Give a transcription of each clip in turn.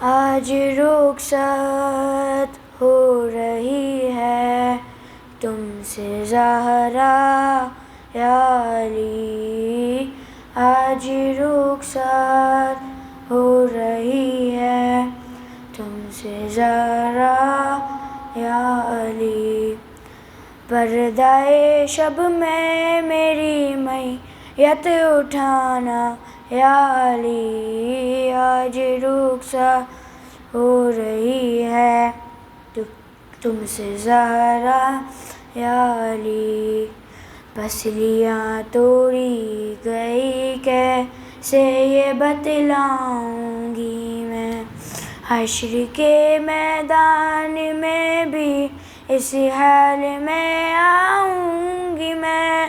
آج رخصت ہو رہی ہے تم سے زہرا یا علی، آج رخصت ہو رہی ہے تم سے زہرا یا علی، پردۂ شب میں میری میت اٹھانا یا علی، آج رخصت ہو رہی ہے تم سے زہرا یا علی، پسلیاں توڑی گئی کیسے یہ بتلاؤں گی میں، حشر کے میدان میں بھی اس حال میں آؤں گی میں،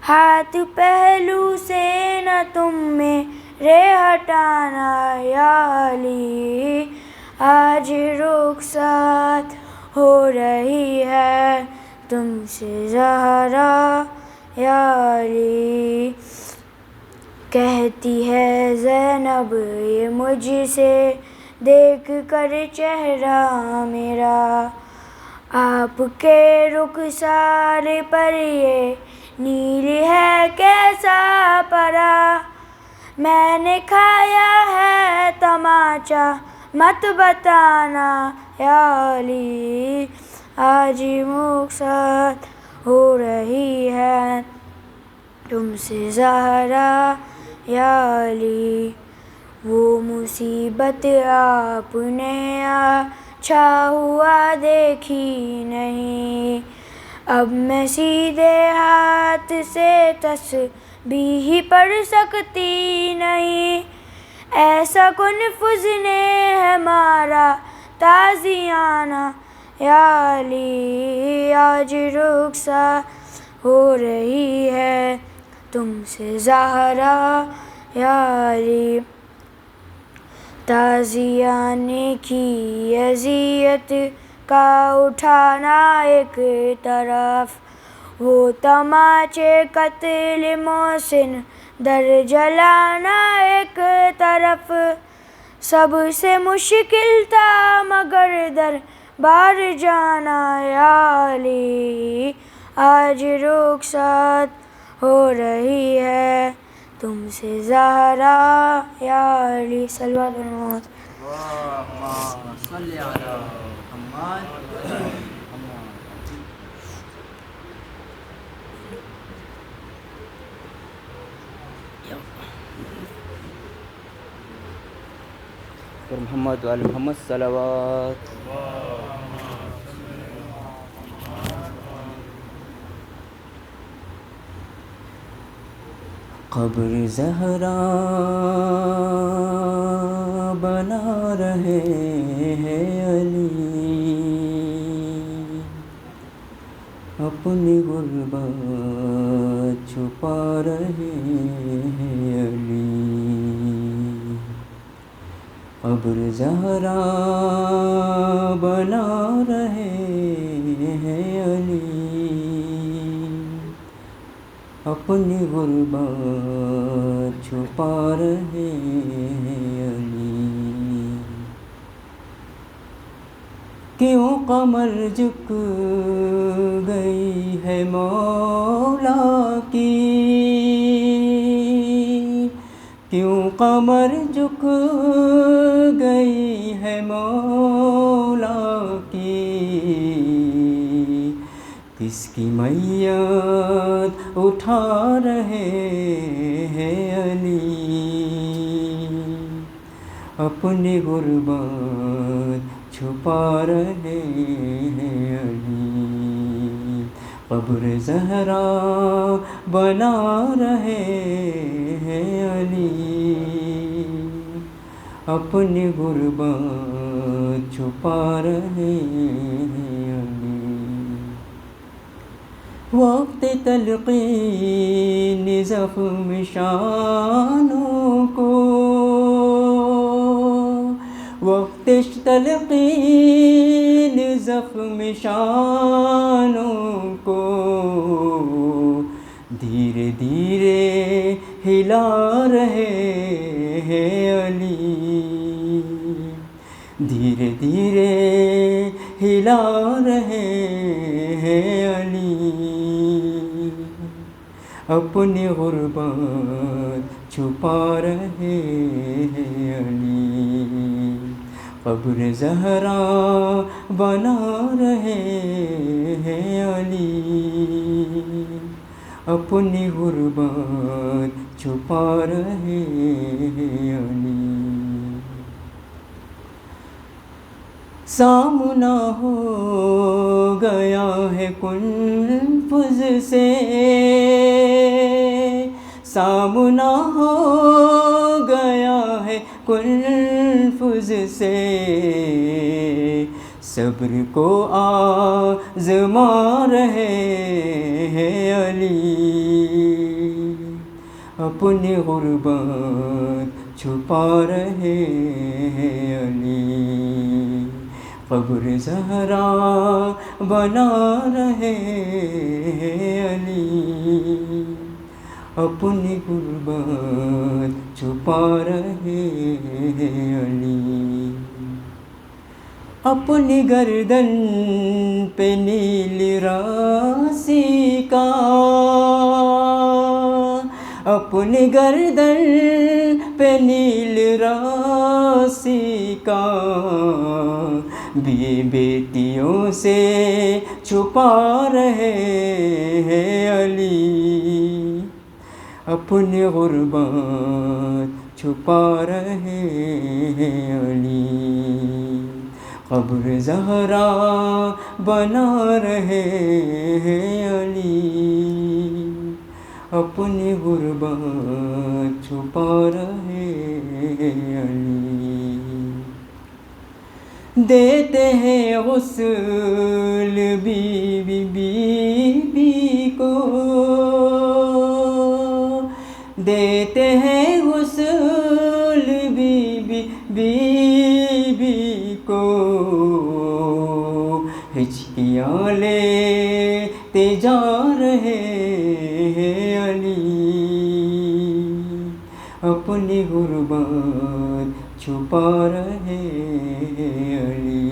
ہاتھ پہلو سے نہ تم میرے ہٹانا یا علی، آج رخصت ہو رہی ہے تم سے زہرا یا علی، کہتی ہے زینب یہ مجھ سے دیکھ کر چہرہ میرا، آپ کے رخسار پر یہ نیل ہے کیسا پرا، میں نے کھایا ہے تماچا مت بتانا یا علی، آج رخصت ہو رہی ہے تم سے زہرا یا علی، وہ مصیبت آپ نے اچھا ہوا دیکھی نہیں، اب میں سیدھے ہاتھ سے تسبیح پڑھ سکتی نہیں، ایسا کن فزنے ہے مارا تازیانہ یا علی، آج رخصت ہو رہی ہے تم سے زہرا یا علی، تازیانے کی اذیت کا اٹھانا ایک طرف، وہ تماچے قتل محسن در جلانا ایک طرف، سب سے مشکل تھا مگر دربار جانا یا علی، آج رخصت ہو رہی ہے تم سے زہرا یا علی، صلوات محمد۔ اللہم صلی علی محمد۔ محمد وعلی محمد صلوات۔ قبر زہرا بنا رہے ہیں علی، اپنی غربت چھپا رہے ہیں علی، قبر زہرا بنا رہے ہیں علی، اپنی غربت چھپا رہے ہیں علی، کیوں قمر جھک گئی ہے مولا کی، کیوں قمر جھک گئی ہے مولا کی، کس کی میت اٹھا رہے ہیں علی، اپنی غربت چھپا رہے ہیں علی، قبر زہرا بنا رہے ہیں علی، اپنی غربت چھپا رہے ہیں علی، وقت تلقین زخم شانوں کو، وقت تلقین زخم شانوں کو، دھیرے دھیرے ہلا رہے ہیں علی، دھیرے دھیرے ہلا رہے ہیں علی، اپنی غربت چھپا رہے ہیں علی، قبر زہرا بنا رہے ہیں علی، اپنی غربت چھپا رہے ہیں علی۔ سامنا ہو گیا ہے کنفذ سے، سامنا ہو گیا ہے کنفذ سے، صبر کو آزما رہے ہیں علی، اپنی غربت چھپا رہے ہیں علی، قبر زہرا بنا رہے ہیں علی، اپنی غربت چھپا رہے ہیں علی، اپنی گردن پہ نیل راسی کا، اپنی گردن پہ نیل راسی کا، بیٹیوں سے چھپا رہے ہیں علی، اپنی غربت چھپا رہے ہیں علی، قبر زہرا بنا رہے ہیں علی، اپنی غربت چھپا رہے ہیں علی، دیتے ہیں غسل بیوی بیوی کو، دیتے ہیں غسل بیوی بیوی کو، ہچکیاں لیتے جا رہے ہیں علی، اپنی غربت چھپا رہے ہیں علی،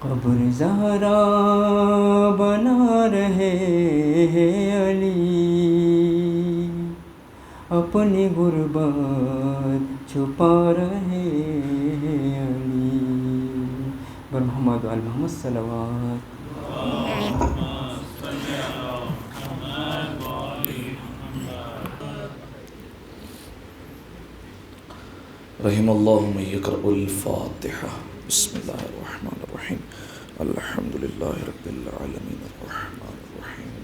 قبر زہرا بنا رہے ہیں علی، اپنی غربت چھپا رہے ہیں علی، بر محمد و آل محمد صلوات۔ رحم اللہ من یقرأ الفاتحہ۔ بسم اللہ الرحمن الرحیم، الحمد للہ رب العالمین الرحمن الرحیم،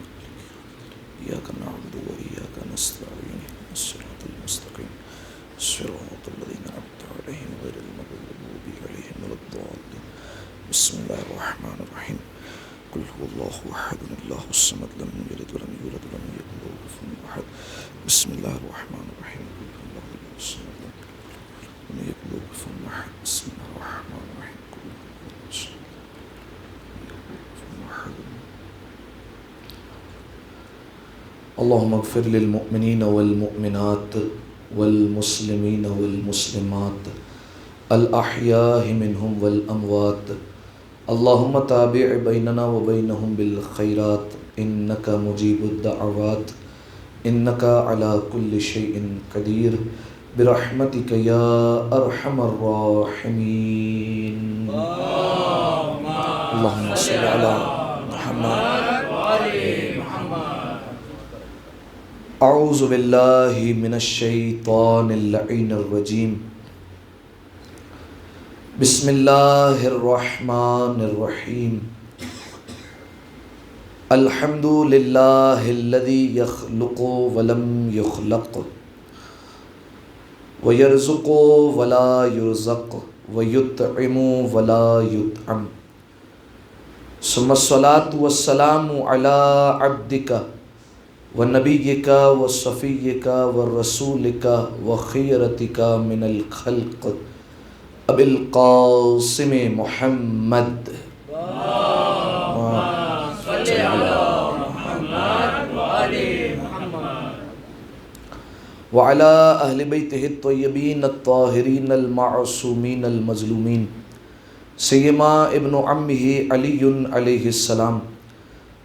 ایاک نعبد و ایاک نستعین، الصراط المستقیم، صراط الذین انعمت علیہم غیر المغضوب علیہم ولا الضالین۔ بسم اللہ الرحمن الرحیم، قل هو اللہ احد اللہ الصمد لم یلد ولم یولد ولم یکن له کفوا احد۔ بسم اللہ الرحمن الرحیم، قل هو اللہ الصمد لم یلد ولم یکن له کفوا احد۔ بسم اللہ الرحمن الرحیم، قل هو اللہ الصمد اللهم اغفر للمؤمنين والمؤمنات والمسلمين والمسلمات الأحياء منهم والأموات اللهم تابع بيننا وبينهم بالخيرات إنك مجيب الدعوات إنك على كل شيء قدير برحمتك يا أرحم الراحمين اللهم صل على محمد اعوذ باللہ من الشیطان اللعین الرجیم بسم اللہ الرحمن الرحیم الحمد للہ الذی یخلق ولم یخلق ویرزق ولا یرزق ویطعم ولا یطعم ثم الصلاة والسلام علی عبدک ونبیک وصفیک ورسولک وخیرتک من الخلق ابی القاسم محمد وعلى أهل بيته الطيبين الطاهرين المعصومين المظلومين سيما ابن عمه علي عليه السلام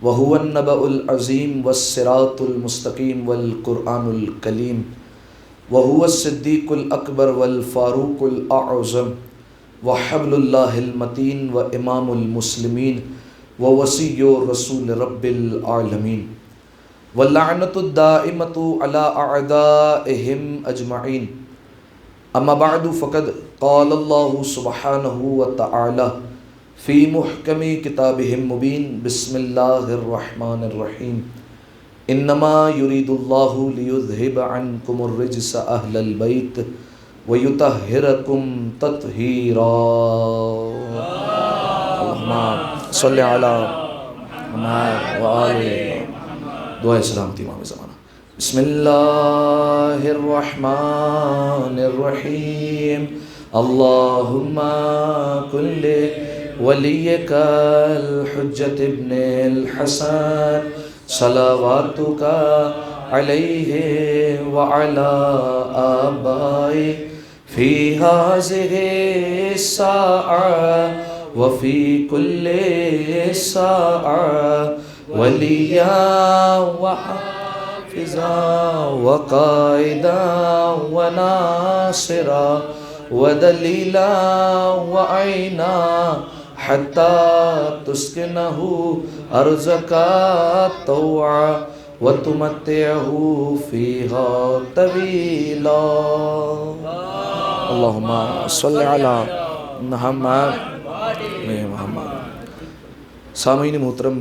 وهو النبأ العظيم والصراط المستقيم والقرآن الكليم وهو الصديق الأكبر والفاروق الأعظم وحبل الله المتين وإمام المسلمين ووصي رسول رب العالمين واللعنة الدائمة على أعدائهم أجمعين أما بعد فقد قال الله سبحانه وتعالى في محكم كتابه المبين بسم الله الرحمن الرحيم إنما يريد الله ليذهب عنكم الرجس أهل البيت ويطهركم تطهيرا اللهم صل على محمد وآل دعائے سلامتی امام زمانہ بسم اللہ الرحمن الرحیم اللہم کل ولیک الحجت ابن الحسن صلواتک علیہ وعلا آبائی فی هذه الساعة وفی کل ساعة ولیا وحافظا وقائدا وناصرا ودلیلا وعینا حتی تسکنہ ارضک طوعا وتمتعہ فیہا طویلا اللہم صلی علی محمد محمد. سامعین محترم،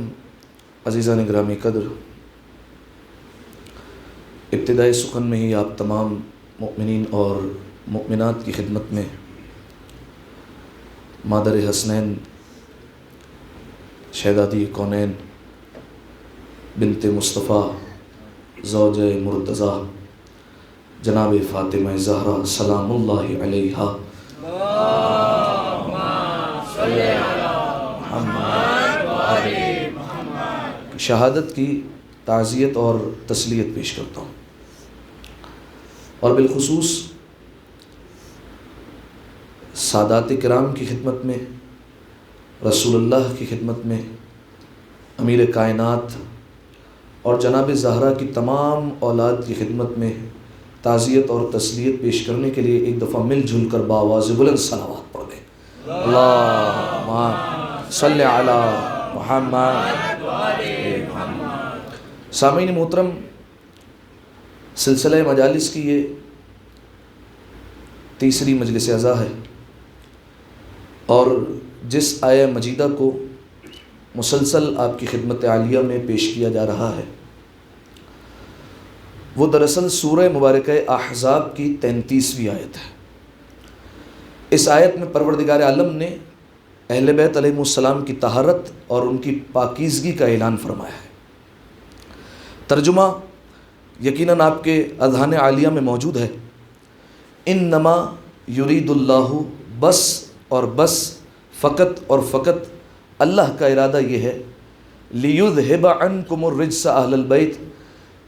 عزیزان گرامی قدر، ابتدائی سخن میں ہی آپ تمام مؤمنین اور مؤمنات کی خدمت میں مادر حسنین شہزادی کونین بنت مصطفیٰ زوجہ مرتضیٰ جناب فاطمہ زہرا سلام اللہ علیہا شہادت کی تعزیت اور تسلیت پیش کرتا ہوں، اور بالخصوص سادات کرام کی خدمت میں، رسول اللہ کی خدمت میں، امیر کائنات اور جناب زہرا کی تمام اولاد کی خدمت میں تعزیت اور تسلیت پیش کرنے کے لیے ایک دفعہ مل جل کر بآواز بلند صلوات پڑھ لیں. اللہم صلی علی محمد. سامعین محترم، سلسلہ مجالس کی یہ تیسری مجلس عزا ہے، اور جس آیہ مجیدہ کو مسلسل آپ کی خدمت عالیہ میں پیش کیا جا رہا ہے وہ دراصل سورہ مبارکہ احزاب کی 33ویں آیت ہے. اس آیت میں پروردگار عالم نے اہل بیت علیہ السلام کی طہارت اور ان کی پاکیزگی کا اعلان فرمایا ہے. ترجمہ یقیناً آپ کے اذہان عالیہ میں موجود ہے. انما یرید اللہ، بس اور بس، فقط اور فقط اللہ کا ارادہ یہ ہے، لیذھب عنکم الرجس اہل البیت،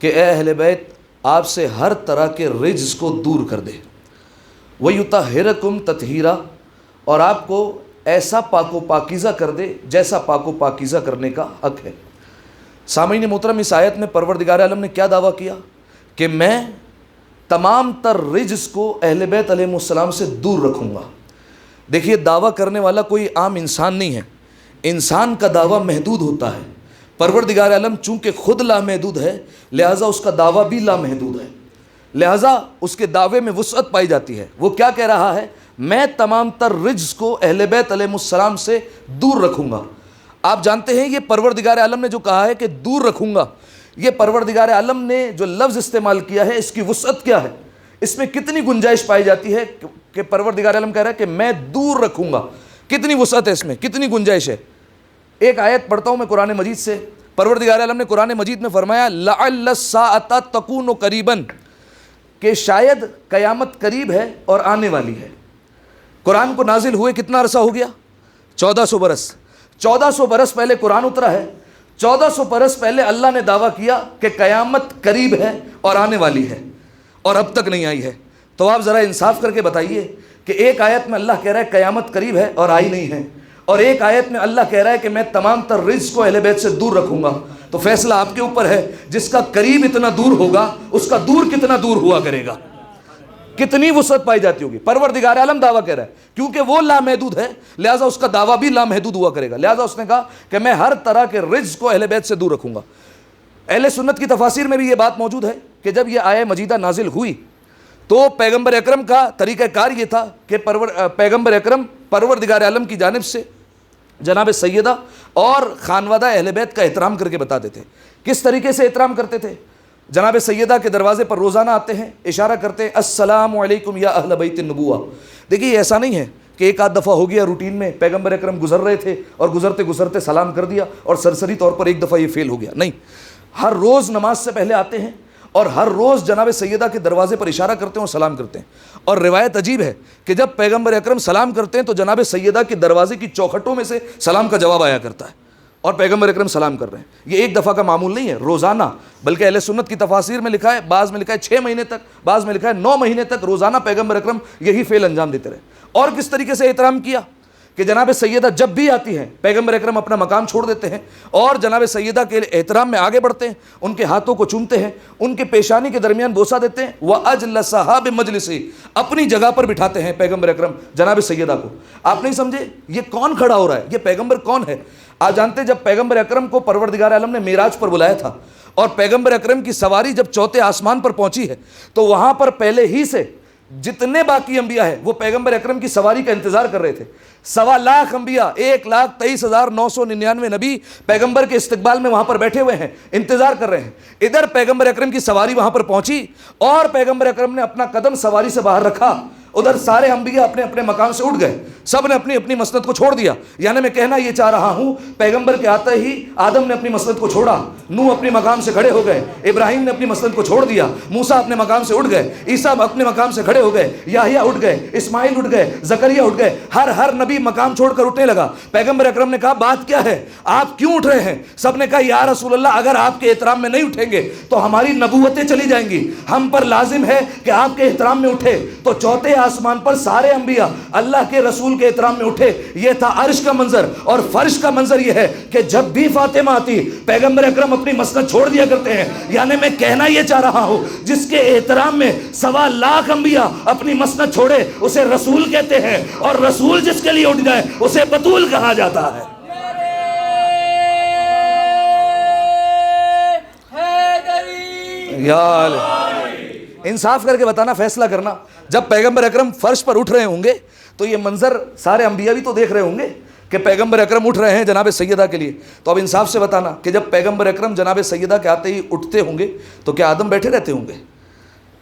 کہ اے اہل بیت آپ سے ہر طرح کے رجس کو دور کر دے، ویطہرکم تطہیرا، اور آپ کو ایسا پاک و پاکیزہ کر دے جیسا پاک و پاکیزہ کرنے کا حق ہے. سامعین محترم، اس آیت میں پروردگار عالم نے کیا دعویٰ کیا کہ میں تمام تر رجس کو اہل بیت علیہ السلام سے دور رکھوں گا. دیکھیے، دعویٰ کرنے والا کوئی عام انسان نہیں ہے. انسان کا دعویٰ محدود ہوتا ہے. پروردگار عالم چونکہ خود لامحدود ہے، لہٰذا اس کا دعویٰ بھی لامحدود ہے، لہٰذا اس کے دعوے میں وسعت پائی جاتی ہے. وہ کیا کہہ رہا ہے؟ میں تمام تر رجس کو اہل بیت علیہ السلام سے دور رکھوں گا. آپ جانتے ہیں یہ پروردگار عالم نے جو کہا ہے کہ دور رکھوں گا، یہ پروردگار عالم نے جو لفظ استعمال کیا ہے اس کی وسعت کیا ہے، اس میں کتنی گنجائش پائی جاتی ہے کہ پروردگار عالم کہہ رہا ہے کہ میں دور رکھوں گا. کتنی وسعت ہے اس میں، کتنی گنجائش ہے. ایک آیت پڑھتا ہوں میں قرآن مجید سے. پروردگار عالم نے قرآن مجید میں فرمایا لعل الساعۃ تکون قریبا، کہ شاید قیامت قریب ہے اور آنے والی ہے. قرآن کو نازل ہوئے کتنا عرصہ ہو گیا؟ 1400 برس. 1400 برس پہلے قرآن اترا ہے. 1400 برس پہلے اللہ نے دعویٰ کیا کہ قیامت قریب ہے اور آنے والی ہے. اور اب تک نہیں آئی ہے. تو آپ ذرا انصاف کر کے بتائیے کہ ایک آیت میں اللہ کہہ رہا ہے قیامت قریب ہے اور آئی نہیں ہے, اور ایک آیت میں اللہ کہہ رہا ہے کہ میں تمام تر رزق کو اہل بیت سے دور رکھوں گا. تو فیصلہ آپ کے اوپر ہے, جس کا قریب اتنا دور ہوگا اس کا دور کتنا دور ہوا کرے گا, کتنی وسعت پائی جاتی ہوگی. پروردگار عالم دعویٰ کہہ رہا ہے کیونکہ وہ لامحدود ہے لہٰذا اس کا دعویٰ بھی لامحدود ہوا کرے گا. لہٰذا اس نے کہا کہ میں ہر طرح کے رزق کو اہل بیت سے دور رکھوں گا. اہل سنت کی تفاسیر میں بھی یہ بات موجود ہے کہ جب یہ آیہ مجیدہ نازل ہوئی تو پیغمبر اکرم کا طریقہ کار یہ تھا کہ پیغمبر اکرم پروردگار عالم کی جانب سے جناب سیدہ اور خانوادہ اہل بیت کا احترام کر کے بتا دیتے. کس طریقے سے احترام کرتے تھے؟ جناب سیدہ کے دروازے پر روزانہ آتے ہیں, اشارہ کرتے ہیں السلام علیکم یا اہل بیت النبوہ. دیکھیے ایسا نہیں ہے کہ ایک آدھ دفعہ ہو گیا روٹین میں, پیغمبر اکرم گزر رہے تھے اور گزرتے گزرتے سلام کر دیا اور سرسری طور پر ایک دفعہ یہ فیل ہو گیا. نہیں, ہر روز نماز سے پہلے آتے ہیں اور ہر روز جناب سیدہ کے دروازے پر اشارہ کرتے ہیں اور سلام کرتے ہیں. اور روایت عجیب ہے کہ جب پیغمبر اکرم سلام کرتے ہیں تو جناب سیدہ کے دروازے کی چوکھٹوں میں سے سلام کا جواب آیا کرتا ہے اور پیغمبر اکرم سلام کر رہے ہیں. یہ ایک دفعہ کا معمول نہیں ہے, روزانہ, بلکہ اہل سنت کی تفاسیر میں لکھا ہے, بعض میں لکھا ہے 6 مہینے تک, بعض میں لکھا ہے 9 مہینے تک روزانہ پیغمبر اکرم یہی فعل انجام دیتے رہے. اور کس طریقے سے احترام کیا کہ جناب سیدہ جب بھی آتی ہیں پیغمبر اکرم اپنا مقام چھوڑ دیتے ہیں اور جناب سیدہ کے احترام میں آگے بڑھتے ہیں, ان کے ہاتھوں کو چومتے ہیں, ان کے پیشانی کے درمیان بوسہ دیتے ہیں, وَأَجْلَسَهَا بِمَجْلِسِهِ, اپنی جگہ پر بٹھاتے ہیں پیغمبر اکرم جناب سیدہ کو. آپ نہیں سمجھے یہ کون کھڑا ہو رہا ہے, یہ پیغمبر کون ہے؟ آپ جانتے جب پیغمبر اکرم کو پروردگار عالم نے معراج پر بلایا تھا اور پیغمبر اکرم کی سواری جب چوتھے آسمان پر پہنچی ہے تو وہاں پر پہلے ہی سے جتنے باقی انبیاء ہیں وہ پیغمبر اکرم کی سواری کا انتظار کر رہے تھے. 1.25 لاکھ انبیاء, 1,23,999 نبی پیغمبر کے استقبال میں وہاں پر بیٹھے ہوئے ہیں, انتظار کر رہے ہیں. ادھر پیغمبر اکرم کی سواری وہاں پر پہنچی اور پیغمبر اکرم نے اپنا قدم سواری سے باہر رکھا, ادھر سارے انبیاء اپنے اپنے مقام سے اٹھ گئے, سب نے اپنی اپنی مسند کو چھوڑ دیا. یعنی میں کہنا یہ چاہ رہا ہوں پیغمبر کے آتے ہی آدم نے اپنی مسند کو چھوڑا, نوح اپنے مقام سے کھڑے ہو گئے, ابراہیم نے اپنی مسند کو چھوڑ دیا, موسیٰ اپنے مقام سے اٹھ گئے, عیسیٰ اپنے مقام سے کھڑے ہو گئے, یحییٰ اٹھ گئے, اسماعیل اٹھ گئے, زکریا اٹھ گئے, ہر نبی مقام چھوڑ کر اٹھنے لگا. پیغمبر اکرم نے کہا بات کیا ہے, آپ کیوں اٹھ رہے ہیں؟ سب نے کہا یا رسول اللہ اگر آپ کے احترام میں نہیں اٹھیں گے تو ہماری نبوتیں چلی جائیں گی, ہم پر لازم ہے کہ آپ کے احترام میں اٹھے. تو چوتھے آسمان پر سارے انبیاء اللہ کے رسول کے احترام میں اٹھے. یہ تھا عرش کا منظر. اور فرش کا منظر یہ ہے کہ جب بھی فاطمہ آتی پیغمبر اکرم اپنی مسند چھوڑ دیا کرتے ہیں. یعنی میں کہنا یہ چاہ رہا ہوں جس کے احترام میں 1.25 لاکھ انبیاء اپنی مسند چھوڑے اسے رسول کہتے ہیں, اور رسول جس کے لیے اٹھ جائے اسے بطول کہا جاتا ہے. یا انصاف کر کے بتانا, فیصلہ کرنا. جب پیغمبر اکرم فرش پر اٹھ رہے ہوں گے تو یہ منظر سارے انبیاء بھی تو دیکھ رہے ہوں گے کہ پیغمبر اکرم اٹھ رہے ہیں جناب سیدہ کے لیے. تو اب انصاف سے بتانا کہ جب پیغمبر اکرم جناب سیدہ کے آتے ہی اٹھتے ہوں گے تو کیا آدم بیٹھے رہتے ہوں گے,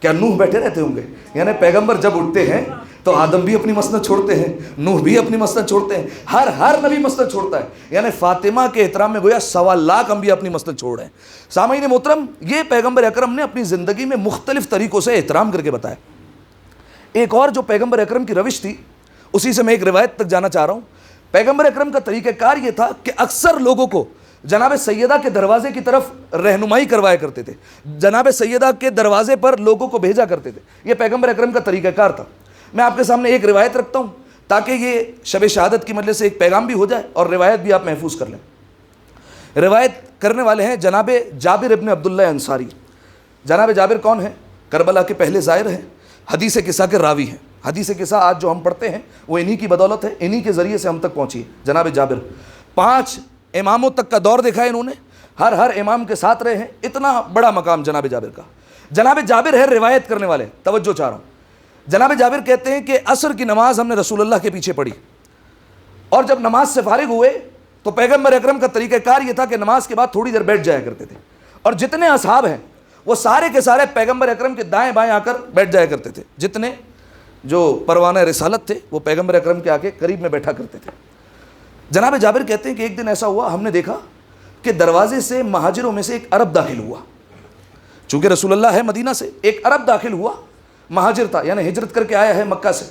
کیا نوح بیٹھے رہتے ہوں گے؟ یعنی پیغمبر جب اٹھتے ہیں تو آدم بھی اپنی مسند چھوڑتے ہیں, نوح بھی اپنی مسند چھوڑتے ہیں, ہر نبی مسند چھوڑتا ہے. یعنی فاطمہ کے احترام میں گویا 1.25 لاکھ انبیاء اپنی مسند چھوڑ رہے ہیں. سامعین محترم, یہ پیغمبر اکرم نے اپنی زندگی میں مختلف طریقوں سے احترام کر کے بتایا. ایک اور جو پیغمبر اکرم کی روش تھی اسی سے میں ایک روایت تک جانا چاہ رہا ہوں. پیغمبر اکرم کا طریقہ کار یہ تھا کہ اکثر لوگوں کو جناب سیدہ کے دروازے کی طرف رہنمائی کروایا کرتے تھے, جناب سیدہ کے دروازے پر لوگوں کو بھیجا کرتے تھے. یہ پیغمبر اکرم کا طریقہ کار تھا. میں آپ کے سامنے ایک روایت رکھتا ہوں تاکہ یہ شب شہادت کی مجلس سے ایک پیغام بھی ہو جائے اور روایت بھی آپ محفوظ کر لیں. روایت کرنے والے ہیں جناب جابر ابن عبداللہ انصاری. جناب جابر کون ہیں؟ کربلا کے پہلے زائر ہیں, حدیث قصہ کے راوی ہیں. حدیث قصہ آج جو ہم پڑھتے ہیں وہ انہی کی بدولت ہے, انہی کے ذریعے سے ہم تک پہنچی ہے. جناب جابر 5 اماموں تک کا دور دیکھا ہے انہوں نے, ہر امام کے ساتھ رہے ہیں. اتنا بڑا مقام جناب جابر کا. جناب جابر ہے روایت کرنے والے, توجہ چاہ رہا ہوں. جناب جابر کہتے ہیں کہ عصر کی نماز ہم نے رسول اللہ کے پیچھے پڑھی اور جب نماز سے فارغ ہوئے تو پیغمبر اکرم کا طریقہ کار یہ تھا کہ نماز کے بعد تھوڑی دیر بیٹھ جایا کرتے تھے, اور جتنے اصحاب ہیں وہ سارے کے سارے پیغمبر اکرم کے دائیں بائیں آ کر بیٹھ جایا کرتے تھے. جتنے جو پروانہ رسالت تھے وہ پیغمبر اکرم کے آ کے قریب میں بیٹھا کرتے تھے. جناب جابر کہتے ہیں کہ ایک دن ایسا ہوا, ہم نے دیکھا کہ دروازے سے مہاجروں میں سے ایک عرب داخل ہوا. چونکہ رسول اللہ ہے مدینہ سے, ایک عرب داخل ہوا, مہاجر تھا یعنی ہجرت کر کے آیا ہے مکہ سے.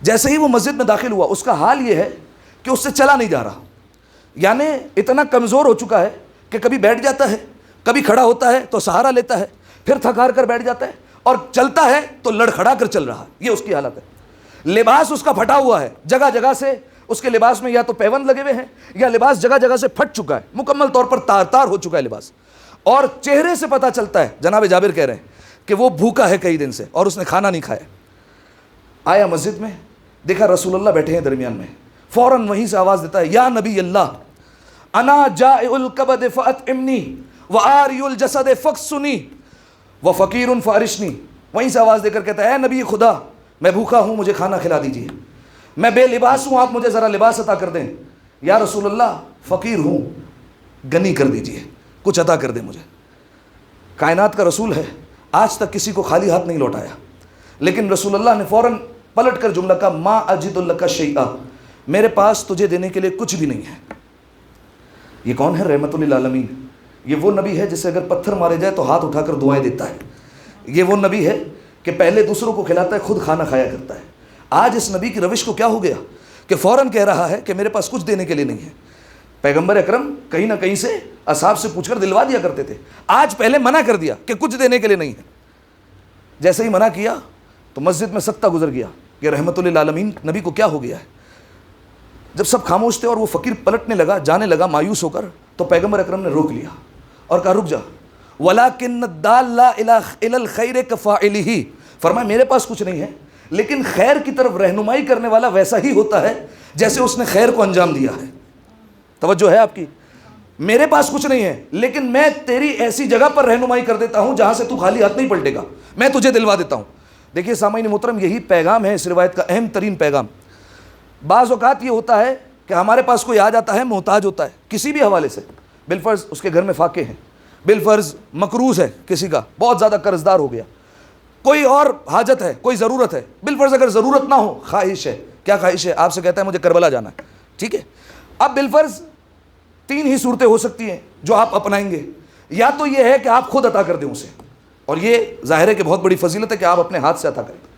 جیسے ہی وہ مسجد میں داخل ہوا اس کا حال یہ ہے کہ اس سے چلا نہیں جا رہا, یعنی اتنا کمزور ہو چکا ہے کہ کبھی بیٹھ جاتا ہے, کبھی کھڑا ہوتا ہے تو سہارا لیتا ہے, پھر تھک ہار کر بیٹھ جاتا ہے, اور چلتا ہے تو لڑکھڑا کر چل رہا ہے، یہ اس کی حالت ہے۔ لباس اس کا پھٹا ہوا ہے، جگہ جگہ سے اس کے لباس میں یا تو پیوند لگے ہوئے ہیں یا لباس جگہ جگہ سے پھٹ چکا ہے، مکمل طور پر تار تار ہو چکا ہے لباس، اور چہرے سے پتہ چلتا ہے، جناب جابر کہہ رہے ہیں کہ وہ بھوکا ہے کئی دن سے اور اس نے کھانا نہیں کھایا۔ آیا مسجد میں، دیکھا رسول اللہ بیٹھے ہیں درمیان میں، فوراً وہیں سے آواز دیتا ہے یا نبی اللہ انا جائع الکبد فاطعمنی وآری الجسد فاکسنی وفقیر فارشنی۔ وہیں سے آواز دے کر کہتا ہے اے نبی خدا، میں بھوکا ہوں، مجھے کھانا کھلا دیجیے، میں بے لباس ہوں، آپ مجھے ذرا لباس عطا کر دیں، یا رسول اللہ فقیر ہوں، غنی کر دیجیے، کچھ عطا کر دیں مجھے۔ کائنات کا رسول ہے، آج تک کسی کو خالی ہاتھ نہیں لوٹایا، لیکن رسول اللہ نے فوراً پلٹ کر جملہ کہا ما اجد لک شیئا، میرے پاس تجھے دینے کے لیے کچھ بھی نہیں ہے۔ یہ کون ہے؟ رحمت للعالمین۔ یہ وہ نبی ہے جسے اگر پتھر مارے جائے تو ہاتھ اٹھا کر دعائیں دیتا ہے۔ یہ وہ نبی ہے کہ پہلے دوسروں کو کھلاتا ہے، خود کھانا کھایا کرتا ہے۔ آج اس نبی کی روش کو کیا ہو گیا کہ فوراً کہہ رہا ہے کہ میرے پاس کچھ دینے کے لیے نہیں ہے۔ پیغمبر اکرم کہیں نہ کہیں سے اصحاب سے پوچھ کر دلوا دیا کرتے تھے، آج پہلے منع کر دیا کہ کچھ دینے کے لیے نہیں ہے۔ جیسے ہی منع کیا تو مسجد میں سکتہ گزر گیا کہ رحمت للعالمین نبی کو کیا ہو گیا ہے۔ جب سب خاموش تھے اور وہ فقیر پلٹنے لگا، جانے لگا مایوس ہو کر، تو پیغمبر اکرم نے روک لیا اور کہا رک جا، وَلَكِنَّ الدَّالَّ إِلَى الْخَيْرِ كَفَاعِلِهِ، فرمایا میرے پاس کچھ نہیں ہے، لیکن خیر کی طرف رہنمائی کرنے والا ویسا ہی ہوتا ہے جیسے اس نے خیر کو انجام دیا ہے۔ توجہ ہے آپ کی؟ میرے پاس کچھ نہیں ہے لیکن میں تیری ایسی جگہ پر رہنمائی کر دیتا ہوں جہاں سے تو خالی ہاتھ نہیں پلٹے گا، میں تجھے دلوا دیتا ہوں۔ دیکھیے سامعین محترم، یہی پیغام ہے اس روایت کا اہم ترین پیغام۔ بعض اوقات یہ ہوتا ہے کہ ہمارے پاس کوئی آ جاتا ہے، محتاج ہوتا ہے کسی بھی حوالے سے، بالفرض اس کے گھر میں فاقے ہیں، بالفرض مقروض ہے کسی کا، بہت زیادہ قرض دار ہو گیا، کوئی اور حاجت ہے، کوئی ضرورت ہے، بالفرض اگر ضرورت نہ ہو، خواہش ہے، کیا خواہش ہے؟ آپ سے کہتا ہے مجھے کربلا جانا ہے، ٹھیک ہے؟ اب بالفرض تین ہی صورتیں ہو سکتی ہیں جو آپ اپنائیں گے، یا تو یہ ہے کہ آپ خود عطا کر دیں اسے، اور یہ ظاہر ہے کہ بہت بڑی فضیلت ہے کہ آپ اپنے ہاتھ سے عطا کریں۔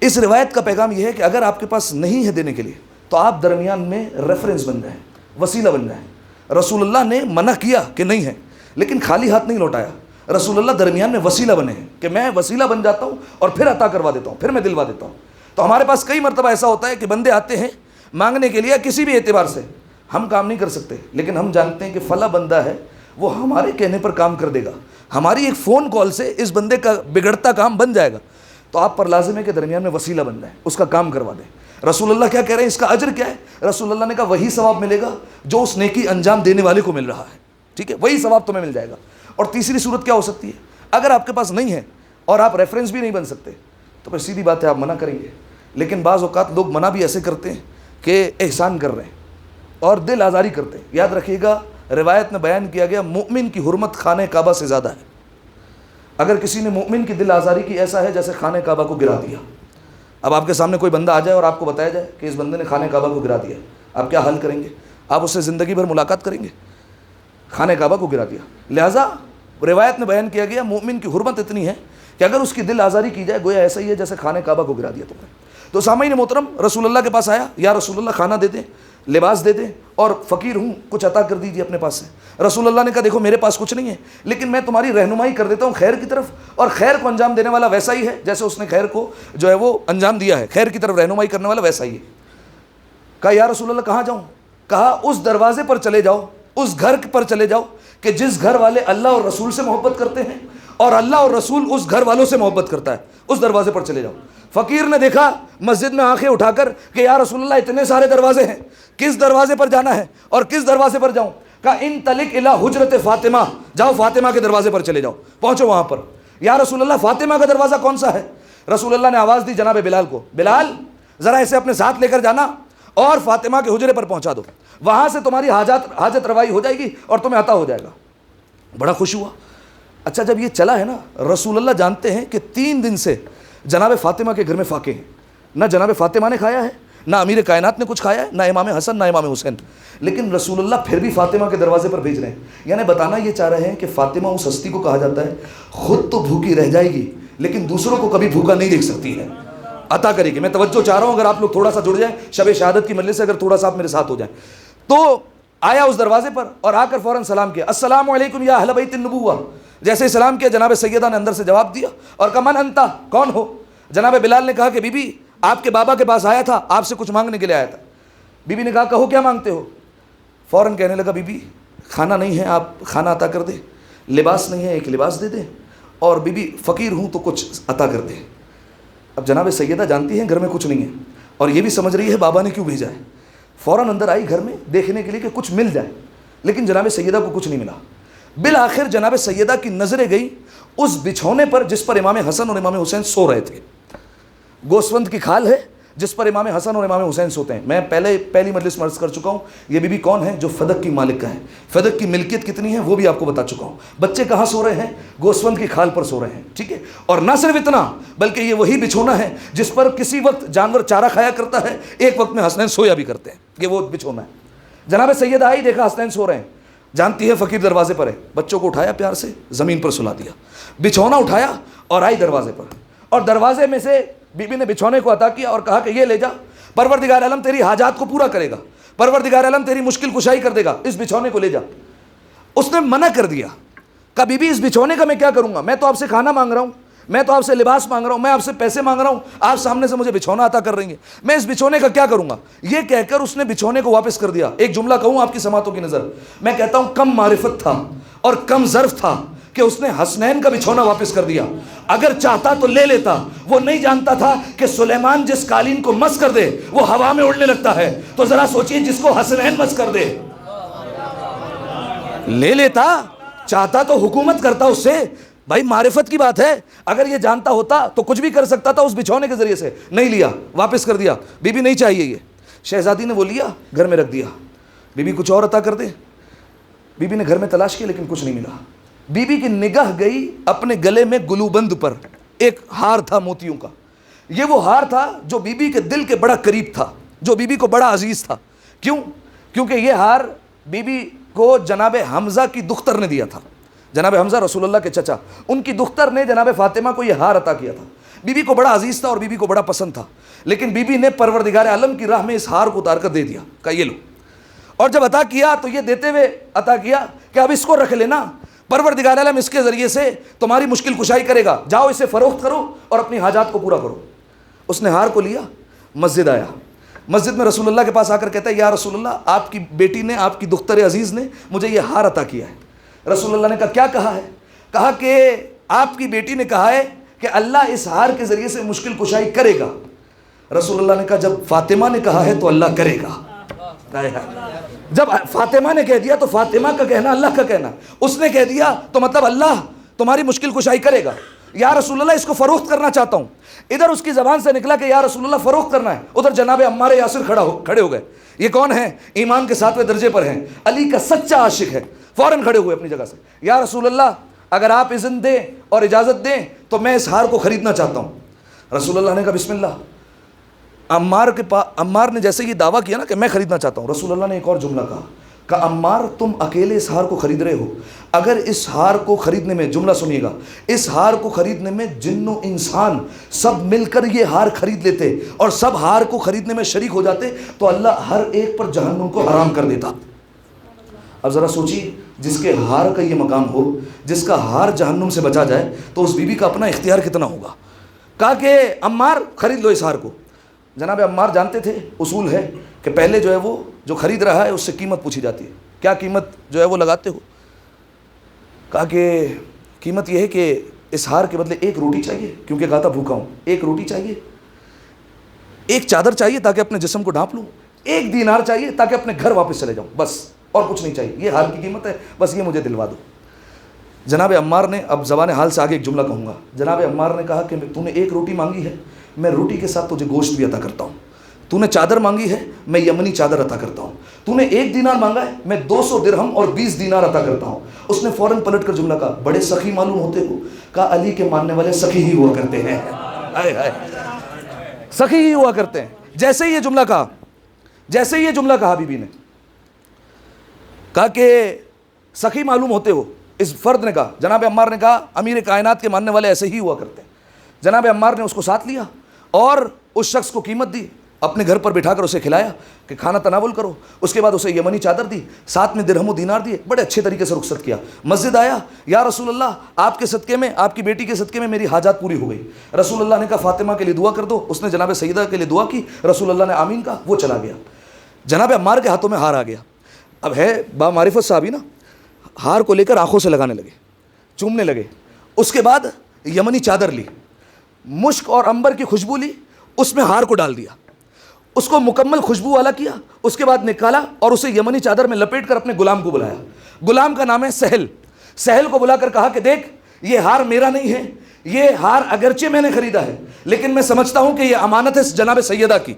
اس روایت کا پیغام یہ ہے کہ اگر آپ کے پاس نہیں ہے دینے کے لیے تو آپ درمیان میں ریفرنس بن جائیں، وسیلہ بن جائیں۔ رسول اللہ نے منع کیا کہ نہیں ہے لیکن خالی ہاتھ نہیں لوٹایا، رسول اللہ درمیان میں وسیلہ بنے ہیں کہ میں وسیلہ بن جاتا ہوں اور پھر عطا کروا دیتا ہوں، پھر میں دلوا دیتا ہوں۔ تو ہمارے پاس کئی مرتبہ ایسا ہوتا ہے کہ بندے آتے ہیں مانگنے کے لیے، کسی بھی اعتبار سے ہم کام نہیں کر سکتے، لیکن ہم جانتے ہیں کہ فلاں بندہ ہے وہ ہمارے کہنے پر کام کر دے گا، ہماری ایک فون کال سے اس بندے کا بگڑتا کام بن جائے گا، تو آپ پر لازم ہے کہ درمیان میں وسیلہ بن جائے، اس کا کام کروا دیں۔ رسول اللہ کیا کہہ رہے ہیں، اس کا اجر کیا ہے؟ رسول اللہ نے کہا وہی ثواب ملے گا جو اس نیکی انجام دینے والے کو مل رہا ہے، ٹھیک ہے؟ وہی ثواب تمہیں مل جائے گا۔ اور تیسری صورت کیا ہو سکتی ہے؟ اگر آپ کے پاس نہیں ہے اور آپ ریفرنس بھی نہیں بن سکتے تو پھر سیدھی بات ہے آپ منع کریں گے، لیکن بعض اوقات لوگ منع بھی ایسے کرتے ہیں کہ احسان کر رہے ہیں اور دل آزاری کرتے ہیں۔ یاد رکھیے گا روایت میں بیان کیا گیا مومن کی حرمت خانہ کعبہ سے زیادہ ہے۔ اگر کسی نے مومن کی دل آزاری کی، ایسا ہے جیسے خانہ کعبہ کو گرا دیا۔ اب آپ کے سامنے کوئی بندہ آ جائے اور آپ کو بتایا جائے کہ اس بندے نے خانہ کعبہ کو گرا دیا، آپ کیا حل کریں گے؟ آپ اس سے زندگی بھر ملاقات کریں گے؟ خانہ کعبہ کو گرا دیا۔ لہٰذا روایت میں بیان کیا گیا مومن کی حرمت اتنی ہے کہ اگر اس کی دل آزاری کی جائے گویا ایسا ہی ہے جیسے خانہ کعبہ کو گرا دیا تم نے۔ تو سامعین محترم، رسول اللہ کے پاس آیا، یا رسول اللہ کھانا دے دیں، لباس دے دیں، اور فقیر ہوں، کچھ عطا کر دیجیے اپنے پاس سے۔ رسول اللہ نے کہا دیکھو میرے پاس کچھ نہیں ہے لیکن میں تمہاری رہنمائی کر دیتا ہوں خیر کی طرف، اور خیر کو انجام دینے والا ویسا ہی ہے جیسے اس نے خیر کو جو ہے وہ انجام دیا ہے، خیر کی طرف رہنمائی کرنے والا ویسا ہی ہے۔ کہا یا رسول اللہ کہاں جاؤں؟ کہا اس دروازے پر چلے جاؤ، اس گھر پر چلے جاؤ کہ جس گھر والے اللہ اور رسول سے محبت کرتے ہیں اور اللہ اور رسول اس گھر والوں سے محبت کرتا ہے، اس دروازے پر چلے جاؤ۔ فقیر نے دیکھا مسجد میں آنکھیں اٹھا کر کہ یا رسول اللہ اتنے سارے دروازے ہیں، کس دروازے پر جانا ہے اور کس دروازے پر جاؤں؟ کہا انطلق الی حجرت فاطمہ، جاؤ فاطمہ کے دروازے پر چلے جاؤ، پہنچو وہاں پر۔ یا رسول اللہ فاطمہ کا دروازہ کون سا ہے؟ رسول اللہ نے آواز دی جناب بلال کو، بلال ذرا اسے اپنے ساتھ لے کر جانا اور فاطمہ کے حجرے پر پہنچا دو، وہاں سے تمہاری حاجت روائی ہو جائے گی اور تمہیں عطا ہو جائے گا۔ بڑا خوش ہوا۔ اچھا جب یہ چلا ہے نا، رسول اللہ جانتے ہیں کہ 3 دن سے جناب فاطمہ کے گھر میں فاقے ہیں، نہ جناب فاطمہ نے کھایا ہے، نہ امیر کائنات نے کچھ کھایا ہے، نہ امام حسن نہ امام حسین، لیکن رسول اللہ پھر بھی فاطمہ کے دروازے پر بھیج رہے ہیں۔ یعنی بتانا یہ چاہ رہے ہیں کہ فاطمہ اس ہستی کو کہا جاتا ہے خود تو بھوکی رہ جائے گی لیکن دوسروں کو کبھی بھوکا نہیں دیکھ سکتی ہے، عطا کرے گی۔ میں توجہ چاہ رہا ہوں، اگر آپ لوگ تھوڑا سا جڑ جائیں شب شہادت کی مجلس سے، اگر تھوڑا سا آپ میرے ساتھ ہو جائیں۔ تو آیا اس دروازے پر اور آ کر فوراً سلام کیا، السلام علیکم یا اہل بیت النبوہ، جیسے سلام کیا جناب سیدہ نے اندر سے جواب دیا اور کہا من انتا، کون ہو؟ جناب بلال نے کہا کہ بی بی آپ کے بابا کے پاس آیا تھا، آپ سے کچھ مانگنے کے لیے آیا تھا۔ بی بی نے کہا کہو کیا مانگتے ہو؟ فوراً کہنے لگا بی بی کھانا نہیں ہے آپ کھانا عطا کر دیں، لباس نہیں ہے ایک لباس دے دیں، اور بی بی فقیر ہوں تو کچھ عطا کر دیں۔ اب جناب سیدہ جانتی ہیں گھر میں کچھ نہیں ہے اور یہ بھی سمجھ رہی ہے بابا نے کیوں بھیجا ہے، فوراً اندر آئی گھر میں دیکھنے کے لیے کہ کچھ مل جائے، لیکن جناب سیدہ کو کچھ نہیں ملا۔ بالآخر جناب سیدہ کی نظریں گئی اس بچھونے پر جس پر امام حسن اور امام حسین سو رہے تھے۔ گوسفند کی کھال ہے جس پر امام حسن اور امام حسین سوتے ہیں۔ میں پہلی مجلس میں عرض کر چکا ہوں یہ بی بی کون ہے؟ جو فدق کی مالک کا ہے، فدق کی ملکیت کتنی ہے وہ بھی آپ کو بتا چکا ہوں۔ بچے کہاں سو رہے ہیں؟ گوسفند کی کھال پر سو رہے ہیں، ٹھیک ہے؟ اور نہ صرف اتنا بلکہ یہ وہی بچھونا ہے جس پر کسی وقت جانور چارہ کھایا کرتا ہے، ایک وقت میں حسنین سویا بھی کرتے ہیں، یہ وہ بچھونا ہے۔ جناب سیدہ آئی دیکھا حسنین سو رہے ہیں، جانتی ہے فقیر دروازے پر ہے، بچوں کو اٹھایا پیار سے زمین پر سلا دیا، بچھونا اٹھایا اور آئی دروازے پر، اور دروازے میں سے بی بی نے بچھونے کو عطا کیا اور کہا کہ یہ لے جا، پروردگار عالم تیری حاجات کو پورا کرے گا، پروردگار عالم تیری مشکل کشائی کر دے گا، اس بچھونے کو لے جا۔ اس نے منع کر دیا، کہا بی بی اس بچھونے کا میں کیا کروں گا؟ میں تو آپ سے کھانا مانگ رہا ہوں، میں تو آپ سے لباس مانگ رہا ہوں، میں آپ سے پیسے مانگ رہا ہوں، آپ سامنے سے مجھے بچھونا عطا کر رہی ہیں، میں اس بچھونے کا کیا کروں گا؟ یہ کہہ کر اس نے بچھونے کو واپس کر دیا۔ ایک جملہ کہوں آپ کی سماعتوں کی نظر، میں کہتا ہوں کم معرفت تھا اور کم ظرف تھا کہ اس نے حسنین کا بچھونا واپس کر دیا۔ اگر چاہتا تو لے لیتا، وہ نہیں جانتا تھا کہ سلیمان جس قالین کو مس کر دے وہ ہوا میں اڑنے لگتا ہے، تو ذرا سوچئے جس کو حسنین مس کر دے لے لیتا، چاہتا تو حکومت کرتا اس سے، بھائی معرفت کی بات ہے، اگر یہ جانتا ہوتا تو کچھ بھی کر سکتا تھا اس بچھونے کے ذریعے سے، نہیں لیا، واپس کر دیا۔ بی بی نہیں چاہیے یہ، شہزادی نے وہ لیا گھر میں رکھ دیا، بی بی کچھ اور عطا کر دے۔ بی بی نے گھر میں تلاش کی لیکن کچھ نہیں ملا۔ بی بی کی نگاہ گئی اپنے گلے میں گلوبند پر، ایک ہار تھا موتیوں کا، یہ وہ ہار تھا جو بی بی کے دل کے بڑا قریب تھا، جو بی بی کو بڑا عزیز تھا۔ کیوں؟ کیونکہ یہ ہار بی بی کو جناب حمزہ کی دختر نے دیا تھا، جناب حمزہ رسول اللہ کے چچا، ان کی دختر نے جناب فاطمہ کو یہ ہار عطا کیا تھا۔ بی بی کو بڑا عزیز تھا اور بی بی کو بڑا پسند تھا، لیکن بی بی نے پروردگار عالم کی راہ میں اس ہار کو اتار کر دے دیا، کہا یہ لو۔ اور جب عطا کیا تو یہ دیتے ہوئے عطا کیا کہ اب اس کو رکھ لینا، پروردگار عالم اس کے ذریعے سے تمہاری مشکل کشائی کرے گا، جاؤ اسے فروخت کرو اور اپنی حاجات کو پورا کرو۔ اس نے ہار کو لیا، مسجد آیا، مسجد میں رسول اللہ کے پاس آ کر کہتا ہے یا رسول اللہ آپ کی بیٹی نے، آپ کی دختر عزیز نے مجھے یہ ہار عطا کیا ہے۔ رسول اللہ نے کہا کیا کہا ہے؟ کہا کہ آپ کی بیٹی نے کہا ہے کہ اللہ اس ہار کے ذریعے سے مشکل کشائی کرے گا۔ رسول اللہ نے کہا جب فاطمہ نے کہا ہے تو اللہ کرے گا۔ جب فاطمہ نے کہہ دیا تو فاطمہ کا کہنا اللہ کا کہنا، اس نے کہہ دیا تو مطلب اللہ تمہاری مشکل کشائی کرے گا۔ یا رسول اللہ اس کو فروخت کرنا چاہتا ہوں۔ ادھر اس کی زبان سے نکلا کہ یا رسول اللہ فروخت کرنا ہے، ادھر جناب عمار یاسر کھڑے ہو گئے۔ یہ کون ہیں؟ ایمان کے 7ویں درجے پر ہیں، علی کا سچا عاشق ہے، فوراً کھڑے ہوئے اپنی جگہ سے، یا رسول اللہ اگر آپ اذن دیں اور اجازت دیں تو میں اس ہار کو خریدنا چاہتا ہوں۔ رسول اللہ نے کہا بسم اللہ۔ عمار نے جیسے یہ دعویٰ کیا نا کہ میں خریدنا چاہتا ہوں، رسول اللہ نے ایک اور جملہ کہا عمار تم اکیلے اس ہار کو خرید رہے ہو، اگر اس ہار کو خریدنے میں، جملہ سنیے گا، اس ہار کو خریدنے میں جن و انسان سب مل کر یہ ہار خرید لیتے اور سب ہار کو خریدنے میں شریک ہو جاتے تو اللہ ہر ایک پر جہنم کو حرام کر دیتا۔ اب ذرا سوچیے جس کے ہار کا یہ مقام ہو، جس کا ہار جہنم سے بچا جائے تو اس بی بی کا اپنا اختیار کتنا ہوگا۔ کہا کہ عمار خرید لو اس ہار کو۔ جناب عمار جانتے تھے اصول ہے کہ پہلے جو ہے وہ جو خرید رہا ہے اس سے قیمت پوچھی جاتی ہے، کیا قیمت جو ہے وہ لگاتے ہو؟ کہا کہ قیمت یہ ہے کہ اس ہار کے بدلے ایک روٹی چاہیے کیونکہ کہا تھا بھوکا ہوں، ایک روٹی چاہیے، ایک چادر چاہیے تاکہ اپنے جسم کو ڈھانپ لوں، ایک دینار چاہیے تاکہ اپنے گھر واپس چلے جاؤں، بس اور کچھ نہیں چاہیے، یہ ہار کی قیمت ہے، بس یہ مجھے دلوا دو۔ جناب عمار نے، اب زبان حال سے آگے ایک جملہ کہوں گا، جناب عمار نے کہا کہ تو نے ایک روٹی مانگی ہے، میں روٹی کے ساتھ تجھے گوشت بھی عطا کرتا ہوں، تو نے چادر مانگی ہے، میں یمنی چادر عطا کرتا ہوں، تو نے 1 دینار مانگا ہے، میں 200 درہم اور 20 دینار عطا کرتا ہوں۔ اس نے فوراً پلٹ کر جملہ کہا بڑے سخی معلوم ہوتے ہو؟ کہا علی کے ماننے والے سخی ہی ہوا کرتے ہیں، سخی ہی ہوا کرتے ہیں۔ جیسے ہی یہ جملہ کہا بی بی نے کہا کہ سخی معلوم ہوتے ہو، اس فرد نے کہا، جناب عمار نے کہا امیر کائنات کے ماننے والے ایسے ہی ہوا کرتے ہیں۔ جناب عمار نے اس کو ساتھ لیا اور اس شخص کو قیمت دی، اپنے گھر پر بٹھا کر اسے کھلایا کہ کھانا تناول کرو. اس کے بعد اسے یمنی چادر دی, ساتھ میں درہم و دینار دیے, بڑے اچھے طریقے سے رخصت کیا. مسجد آیا, یا رسول اللہ آپ کے صدقے میں, آپ کی بیٹی کے صدقے میں میری حاجات پوری ہو گئی. رسول اللہ نے کہا فاطمہ کے لیے دعا کر دو. اس نے جناب سیدہ کے لیے دعا کی, رسول اللہ نے آمین کہا, وہ چلا گیا. جناب عمار کے ہاتھوں میں ہار آ گیا. اب ہے با معرفت صحابی نا, ہار کو لے کر آنکھوں سے لگانے لگے, چومنے لگے. اس کے بعد یمنی چادر لی, مشک اور عنبر کی خوشبو لی, اس میں ہار کو ڈال دیا, اس کو مکمل خوشبو والا کیا. اس کے بعد نکالا اور اسے یمنی چادر میں لپیٹ کر اپنے غلام کو بلایا. غلام کا نام ہے سہل. سہل کو بلا کر کہا کہ دیکھ, یہ ہار میرا نہیں ہے, یہ ہار اگرچہ میں نے خریدا ہے لیکن میں سمجھتا ہوں کہ یہ امانت ہے جناب سیدہ کی,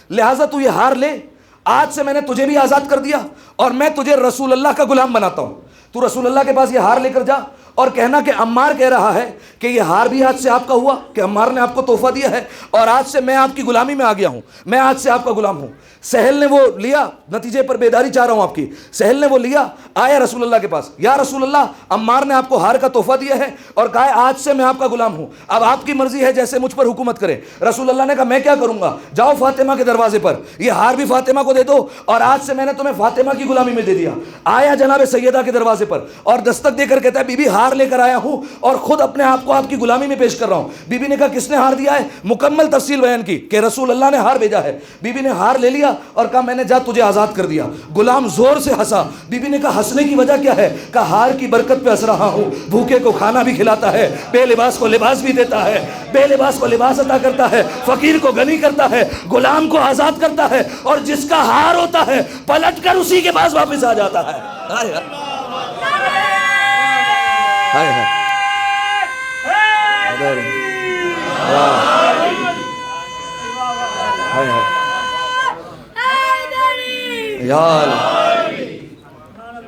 لہٰذا تو یہ ہار لے. آج سے میں نے تجھے بھی آزاد کر دیا اور میں تجھے رسول اللہ کا غلام بناتا ہوں. تو رسول اللہ کے پاس یہ ہار لے کر جا اور کہنا کہ عمار کہہ رہا ہے کہ یہ ہار بھی آج سے آپ کا ہوا, کہ عمار نے آپ کو تحفہ دیا ہے اور آج سے میں آپ کی غلامی میں آ گیا ہوں, میں آج سے آپ کا غلام ہوں. سہل نے وہ لیا, نتیجے پر بیداری چاہ رہا ہوں آپ کی. سہل نے وہ لیا, آیا رسول اللہ کے پاس, یا رسول اللہ عمار نے آپ کو ہار کا تحفہ دیا ہے اور کہا ہے آج سے میں آپ کا غلام ہوں, اب آپ کی مرضی ہے جیسے مجھ پر حکومت کرے. رسول اللہ نے کہا میں کیا کروں گا, جاؤ فاطمہ کے دروازے پر, یہ ہار بھی فاطمہ کو دے دو اور آج سے میں نے تمہیں فاطمہ کی غلامی میں دے دیا. آیا جناب سیدہ کے دروازے پر اور دستک دے کر کہتا ہے بی بی ہار لے کر آیا ہوں اور خود اپنے آپ کو آپ کی غلامی میں پیش کر رہا ہوں. بی بی نے کہا کس نے ہار دیا ہے, مکمل تفصیل بیان کی کہ رسول اللہ نے ہار بھیجا ہے. بی بی نے ہار لے لیا اور کہا میں نے جا تجھے آزاد کر دیا. غلام زور سے ہنسا. بی بی نے کہا ہنسنے کی وجہ کیا ہے, کہا ہار کی برکت پہ ہنس رہا ہوں, بھوکے کو کھانا بھی کھلاتا ہے, بے لباس کو لباس بھی دیتا ہے, بے لباس کو لباس عطا کرتا ہے, فقیر کو غنی کرتا ہے, غلام کو آزاد کرتا ہے, اور جس کا ہار ہوتا ہے پلٹ کر اسی کے پاس واپس آ جاتا ہے. ہائے ہائے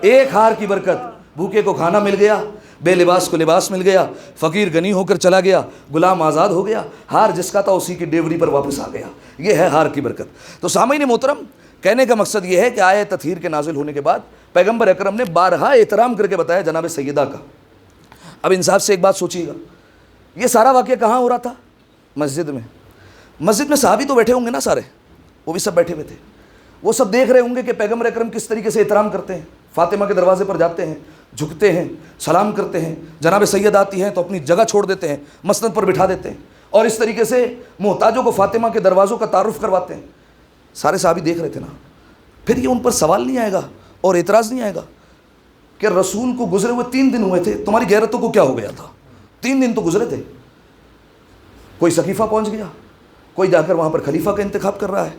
ایک ہار کی برکت, بھوکے کو کھانا مل گیا, بے لباس کو لباس مل گیا, فقیر غنی ہو کر چلا گیا, غلام آزاد ہو گیا, ہار جس کا تھا اسی کی ڈیوری پر واپس آ گیا. یہ ہے ہار کی برکت. تو سامعین محترم, کہنے کا مقصد یہ ہے کہ آیت تطہیر کے نازل ہونے کے بعد پیغمبر اکرم نے بارہا احترام کر کے بتایا جناب سیدہ کا. اب انصاف سے ایک بات سوچیے گا, یہ سارا واقعہ کہاں ہو رہا تھا؟ مسجد میں. مسجد میں صحابی تو بیٹھے ہوں گے نا سارے, وہ بھی سب بیٹھے ہوئے تھے. وہ سب دیکھ رہے ہوں گے کہ پیغمبر اکرم کس طریقے سے احترام کرتے ہیں. فاطمہ کے دروازے پر جاتے ہیں, جھکتے ہیں, سلام کرتے ہیں, جناب سید آتی ہیں تو اپنی جگہ چھوڑ دیتے ہیں, مسند پر بٹھا دیتے ہیں, اور اس طریقے سے محتاجوں کو فاطمہ کے دروازوں کا تعارف کرواتے ہیں. سارے صحابی دیکھ رہے تھے نا. پھر یہ ان پر سوال نہیں آئے گا اور اعتراض نہیں آئے گا کہ رسول کو گزرے ہوئے 3 دن ہوئے تھے, تمہاری غیرتوں کو کیا ہو گیا تھا؟ 3 دن تو گزرے تھے. کوئی سقیفہ پہنچ گیا, کوئی جا کر وہاں پر خلیفہ کا انتخاب کر رہا ہے,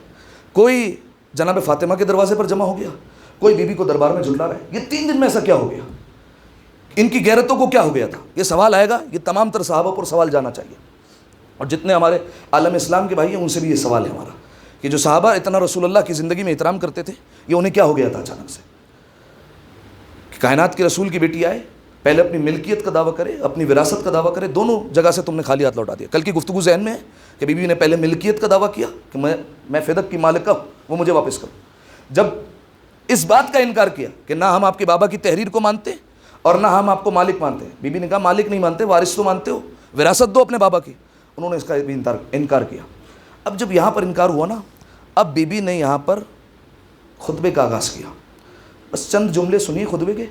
کوئی جناب فاطمہ کے دروازے پر جمع ہو گیا, کوئی بی بی کو دربار میں جھٹلا رہا ہے. یہ 3 دن میں ایسا کیا ہو گیا؟ ان کی غیرتوں کو کیا ہو گیا تھا؟ یہ سوال آئے گا. یہ تمام تر صحابہ پر سوال جانا چاہیے, اور جتنے ہمارے عالم اسلام کے بھائی ہیں ان سے بھی یہ سوال ہے ہمارا کہ جو صحابہ اتنا رسول اللہ کی زندگی میں احترام کرتے تھے, یہ انہیں کیا ہو گیا تھا اچانک سے کہ کائنات کے رسول کی بیٹی آئے, پہلے اپنی ملکیت کا دعویٰ کرے, اپنی وراثت کا دعویٰ کرے, دونوں جگہ سے تم نے خالی ہاتھ لوٹا دیا. کل کی گفتگو ذہن میں ہے کہ بی بی نے پہلے ملکیت کا دعویٰ کیا کہ میں فدق کی مالکہ ہوں, وہ مجھے واپس کرو. جب اس بات کا انکار کیا کہ نہ ہم آپ کے بابا کی تحریر کو مانتے اور نہ ہم آپ کو مالک مانتے ہیں, بی بی نے کہا مالک نہیں مانتے, وارث تو مانتے ہو, وراثت دو اپنے بابا کی. انہوں نے اس کا بھی انکار کیا. اب جب یہاں پر انکار ہوا نا, اب بی بی نے یہاں پر خطبے کا آغاز کیا. بس چند جملے سنیے خطبے کے,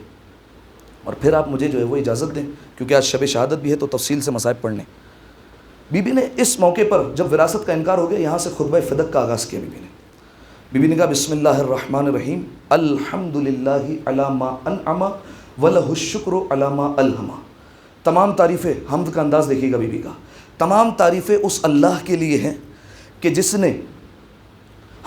اور پھر آپ مجھے جو ہے وہ اجازت دیں, کیونکہ آج شب شہادت بھی ہے تو تفصیل سے مصائب پڑھنے. بی بی نے اس موقع پر جب وراثت کا انکار ہو گیا, یہاں سے خطبہ فدق کا آغاز کیا. بی بی نے کہا بسم اللہ الرحمن الرحیم, الحمدللہ علی ما انعم ولہ الشکر علی ما الہم. تمام تعریفیں, حمد کا انداز دیکھیے گا بی بی کا, تمام تعریفیں اس اللہ کے لیے ہیں کہ جس نے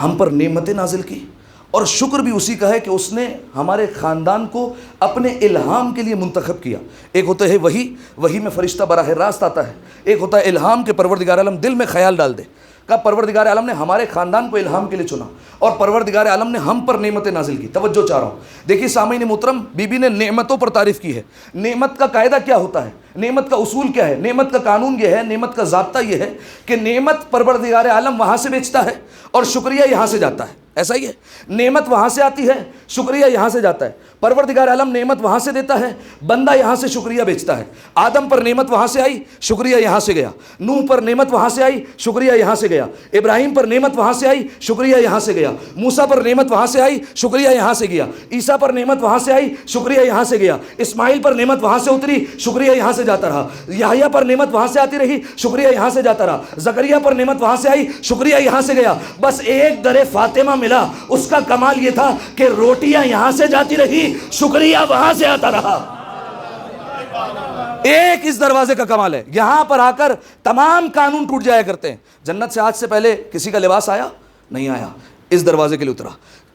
ہم پر نعمتیں نازل کی, اور شکر بھی اسی کا ہے کہ اس نے ہمارے خاندان کو اپنے الہام کے لیے منتخب کیا. ایک ہوتا ہے وہی میں فرشتہ براہ راست آتا ہے, ایک ہوتا ہے الہام کے پروردگار عالم دل میں خیال ڈال دے. کہا پروردگار عالم نے ہمارے خاندان کو الہام کے لیے چنا, اور پروردگار عالم نے ہم پر نعمتیں نازل کی. توجہ چاہ رہا ہوں, دیکھیے سامعین محترم, بی بی نے نعمتوں پر تعریف کی ہے. نعمت کا قاعدہ کیا ہوتا ہے, نعمت کا اصول کیا ہے, نعمت کا قانون یہ ہے, نعمت کا ضابطہ یہ ہے کہ نعمت پروردگار عالم وہاں سے بیچتا ہے اور شکریہ یہاں سے جاتا ہے. ایسا ہی ہے, نعمت وہاں سے آتی ہے, شکریہ یہاں سے جاتا ہے. پروردگار عالم نعمت وہاں سے دیتا ہے، بندہ یہاں سے شکریہ بیچتا ہے۔ آدم پر نعمت وہاں سے آئی، شکریہ یہاں سے گیا۔ نوح پر نعمت وہاں سے آئی، شکریہ یہاں سے گیا۔ ابراہیم پر نعمت وہاں سے آئی، شکریہ یہاں سے گیا۔ موسیٰ پر نعمت وہاں سے آئی، شکریہ یہاں سے گیا۔ عیسیٰ پر نعمت وہاں سے آئی، شکریہ یہاں سے گیا۔ اسماعیل پر نعمت وہاں سے اتری، شکریہ یہاں سے جاتا رہا۔ یحییٰ پر نعمت وہاں سے آتی رہی، شکریہ یہاں سے جاتا رہا۔ زکریا پر نعمت وہاں سے آئی، شکریہ یہاں سے گیا۔ بس ایک در فاطمہ ملا، اس کا کمال یہ تھا کہ روٹیاں یہاں سے جاتی رہی، شکریہ وہاں سے آتا رہا۔ ایک اس دروازے کا کمال ہے، یہاں پر آ کر تمام قانون ٹوٹ جایا کرتے ہیں۔ جنت سے آج سے پہلے کسی کا لباس آیا نہیں آیا، اس دروازے کے لیے اترا۔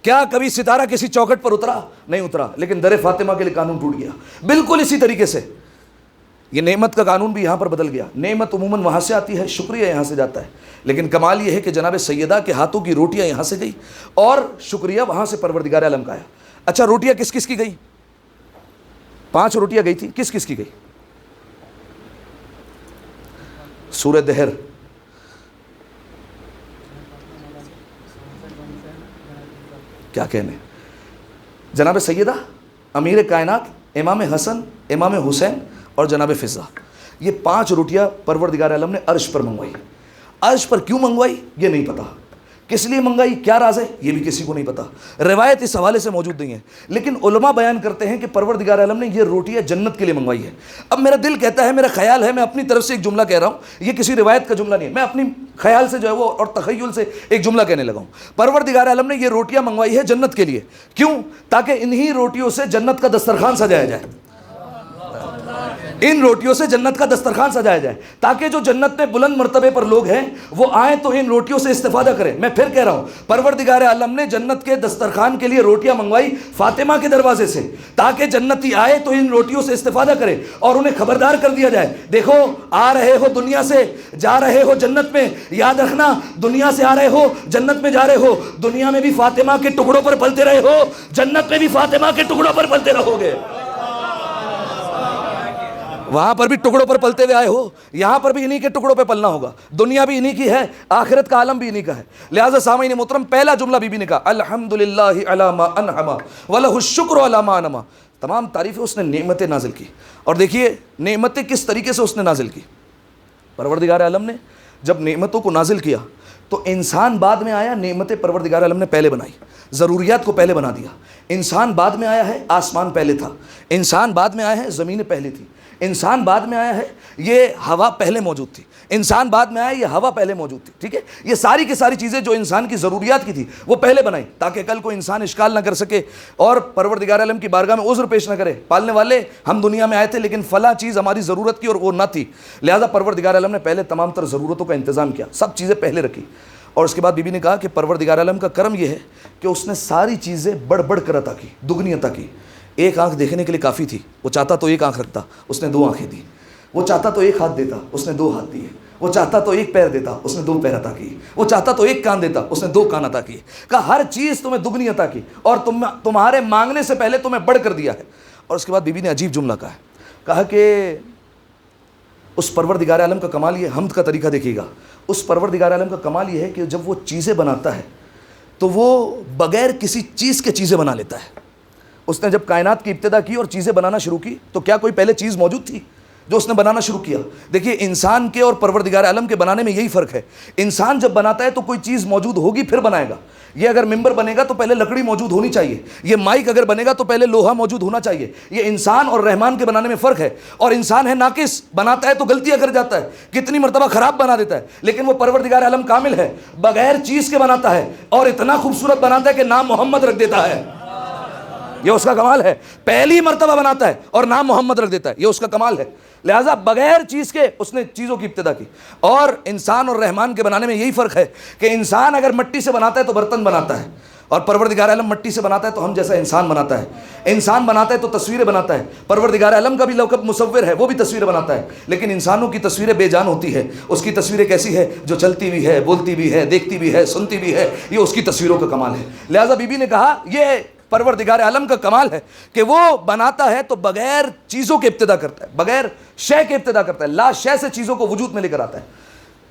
کیا کبھی ستارہ کسی چوکھٹ پر اترا؟ نہیں اترا، لیکن در فاطمہ کے لیے قانون ٹوٹ گیا۔ بالکل اسی طریقے سے یہ نعمت کا قانون بھی یہاں پر بدل گیا۔ نعمت عموماً وہاں سے آتی ہے، شکریہ یہاں سے جاتا ہے، لیکن کمال یہ ہے کہ جناب سیدہ کے ہاتھوں کی روٹیاں یہاں سے گئی اور شکریہ وہاں سے پروردگار عالم کا آیا۔ اچھا، روٹیاں کس کس کی گئی؟ 5 روٹیاں گئی تھی، کس کس کی گئی؟ سورہ دہر، کیا کہنے، جناب سیدہ، امیر کائنات، امام حسن، امام حسین اور جناب فضہ، یہ 5 روٹیاں پروردگار عالم نے عرش پر منگوائی۔ عرش پر کیوں منگوائی یہ نہیں پتا، کس لیے منگائی، کیا راز ہے یہ بھی کسی کو نہیں پتا، روایت اس حوالے سے موجود نہیں ہے، لیکن علماء بیان کرتے ہیں کہ پروردگار عالم نے یہ روٹیاں جنت کے لیے منگوائی ہے۔ اب میرا دل کہتا ہے، میرا خیال ہے، میں اپنی طرف سے ایک جملہ کہہ رہا ہوں، یہ کسی روایت کا جملہ نہیں ہے، میں اپنی خیال سے جو ہے وہ اور تخیل سے ایک جملہ کہنے لگا ہوں۔ پروردگار عالم نے یہ روٹیاں منگوائی ہے جنت کے لیے، کیوں؟ تاکہ انہی روٹیوں سے جنت کا دسترخوان سجایا جائے، ان روٹیوں سے جنت کا دسترخوان سجایا جائے، تاکہ جو جنت میں بلند مرتبے پر لوگ ہیں وہ آئیں تو ان روٹیوں سے استفادہ کریں۔ میں پھر کہہ رہا ہوں، پروردگار عالم نے جنت کے دسترخوان کے لیے روٹیاں منگوائی فاطمہ کے دروازے سے، تاکہ جنتی آئے تو ان روٹیوں سے استفادہ کرے اور انہیں خبردار کر دیا جائے، دیکھو آ رہے ہو دنیا سے، جا رہے ہو جنت میں، یاد رکھنا دنیا سے آ رہے ہو جنت میں جا رہے ہو، دنیا میں بھی فاطمہ کے ٹکڑوں پر پلتے رہے ہو، جنت میں بھی فاطمہ کے ٹکڑوں پر پلتے رہو گے۔ وہاں پر بھی ٹکڑوں پر پلتے ہوئے آئے ہو، یہاں پر بھی انہی کے ٹکڑوں پہ پلنا ہوگا۔ دنیا بھی انہی کی ہے، آخرت کا عالم بھی انہی کا ہے۔ لہٰذا سامعین محترم، پہلا جملہ بی بی نے کہا الحمدللہ علی ما انعم ولہ الشکر علی ما انعم، تمام تعریفیں اس نے نعمتیں نازل کی۔ اور دیکھیے نعمتیں کس طریقے سے اس نے نازل کی۔ پروردگار عالم نے جب نعمتوں کو نازل کیا تو انسان بعد میں آیا، نعمتیں پروردگار عالم نے پہلے بنائی، ضروریات کو پہلے بنا دیا۔ انسان بعد میں آیا ہے، آسمان پہلے تھا، انسان بعد میں آیا ہے، زمینیں پہلے تھی، انسان بعد میں آیا ہے، یہ ہوا پہلے موجود تھی، انسان بعد میں آیا، یہ ہوا پہلے موجود تھی، ٹھیک ہے۔ یہ ساری کی ساری چیزیں جو انسان کی ضروریات کی تھی وہ پہلے بنائی، تاکہ کل کو انسان اشکال نہ کر سکے اور پروردگار عالم کی بارگاہ میں عذر پیش نہ کرے، پالنے والے ہم دنیا میں آئے تھے لیکن فلاں چیز ہماری ضرورت کی اور وہ نہ تھی، لہذا پروردگار عالم نے پہلے تمام تر ضرورتوں کا انتظام کیا، سب چیزیں پہلے رکھی۔ اور اس کے بعد بی بی نے کہا کہ پروردگار عالم کا کرم یہ ہے کہ اس نے ساری چیزیں بڑھ بڑھ کر عطا کی، دگنی عطا کی۔ ایک آنکھ دیکھنے کے لیے کافی تھی، وہ چاہتا تو ایک آنکھ رکھتا، اس نے 2 آنکھیں دی، وہ چاہتا تو ایک ہاتھ دیتا، اس نے 2 ہاتھ دیے، وہ چاہتا تو ایک پیر دیتا، اس نے 2 پیر عطا کیے، وہ چاہتا تو ایک کان دیتا، اس نے 2 کان عطا کیے۔ کہا ہر چیز تمہیں دگنی عطا کی اور تمہارے مانگنے سے پہلے تمہیں بڑھ کر دیا ہے۔ اور اس کے بعد بی بی نے عجیب جملہ کہا کہ اس پروردگار عالم کا کمال یہ، حمد کا طریقہ دیکھیے گا، اس پروردگار عالم کا کمال یہ ہے کہ جب وہ چیزیں بناتا ہے تو وہ بغیر کسی چیز کے چیزیں بنا لیتا ہے۔ اس نے جب کائنات کی ابتدا کی اور چیزیں بنانا شروع کی تو کیا کوئی پہلے چیز موجود تھی جو اس نے بنانا شروع کیا؟ دیکھیے انسان کے اور پروردگار عالم کے بنانے میں یہی فرق ہے، انسان جب بناتا ہے تو کوئی چیز موجود ہوگی پھر بنائے گا۔ یہ اگر ممبر بنے گا تو پہلے لکڑی موجود ہونی چاہیے، یہ مائک اگر بنے گا تو پہلے لوہا موجود ہونا چاہیے۔ یہ انسان اور رحمان کے بنانے میں فرق ہے، اور انسان ہے ناقص، بناتا ہے تو غلطیاں کر جاتا ہے، کتنی مرتبہ خراب بنا دیتا ہے، لیکن وہ پروردگار عالم کامل ہے، بغیر چیز کے بناتا ہے اور اتنا خوبصورت بناتا ہے کہ نام محمد رکھ دیتا ہے۔ یہ اس کا کمال ہے، پہلی مرتبہ بناتا ہے اور نام محمد رکھ دیتا ہے، یہ اس کا کمال ہے۔ لہٰذا بغیر چیز کے اس نے چیزوں کی ابتدا کی۔ اور انسان اور رحمان کے بنانے میں یہی فرق ہے کہ انسان اگر مٹی سے بناتا ہے تو برتن بناتا ہے، اور پروردگار عالم مٹی سے بناتا ہے تو ہم جیسا انسان بناتا ہے۔ انسان بناتا ہے تو تصویریں بناتا ہے، پروردگار عالم کا بھی لقب مصور ہے، وہ بھی تصویریں بناتا ہے، لیکن انسانوں کی تصویریں بے جان ہوتی ہے، اس کی تصویریں کیسی ہے؟ جو چلتی بھی ہے، بولتی بھی ہے، دیکھتی بھی ہے، سنتی بھی ہے، یہ اس کی تصویروں کا کمال ہے۔ لہٰذا بی بی نے کہا یہ پروردگار عالم کا کمال ہے کہ وہ بناتا ہے تو بغیر چیزوں کے ابتدا کرتا ہے، بغیر شے کے ابتدا کرتا ہے، لا شے سے چیزوں کو وجود میں لے کر آتا ہے۔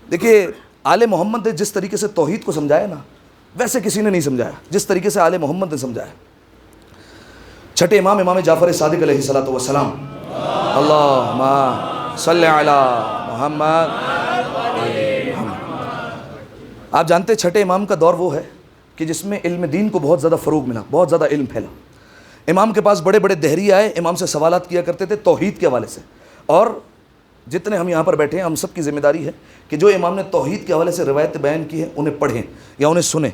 دیکھیے آل محمد نے جس طریقے سے توحید کو سمجھایا نا، ویسے کسی نے نہیں سمجھایا جس طریقے سے آل محمد نے سمجھایا۔ چھٹے امام امام جعفر صادق علیہ الصلوۃ والسلام، اللہم صلی علی محمد۔ آپ جانتے چھٹے امام کا دور وہ ہے کہ جس میں علم دین کو بہت زیادہ فروغ ملا، بہت زیادہ علم پھیلا۔ امام کے پاس بڑے بڑے دہری آئے، امام سے سوالات کیا کرتے تھے توحید کے حوالے سے، اور جتنے ہم یہاں پر بیٹھے ہیں ہم سب کی ذمہ داری ہے کہ جو امام نے توحید کے حوالے سے روایت بیان کی ہے انہیں پڑھیں یا انہیں سنیں۔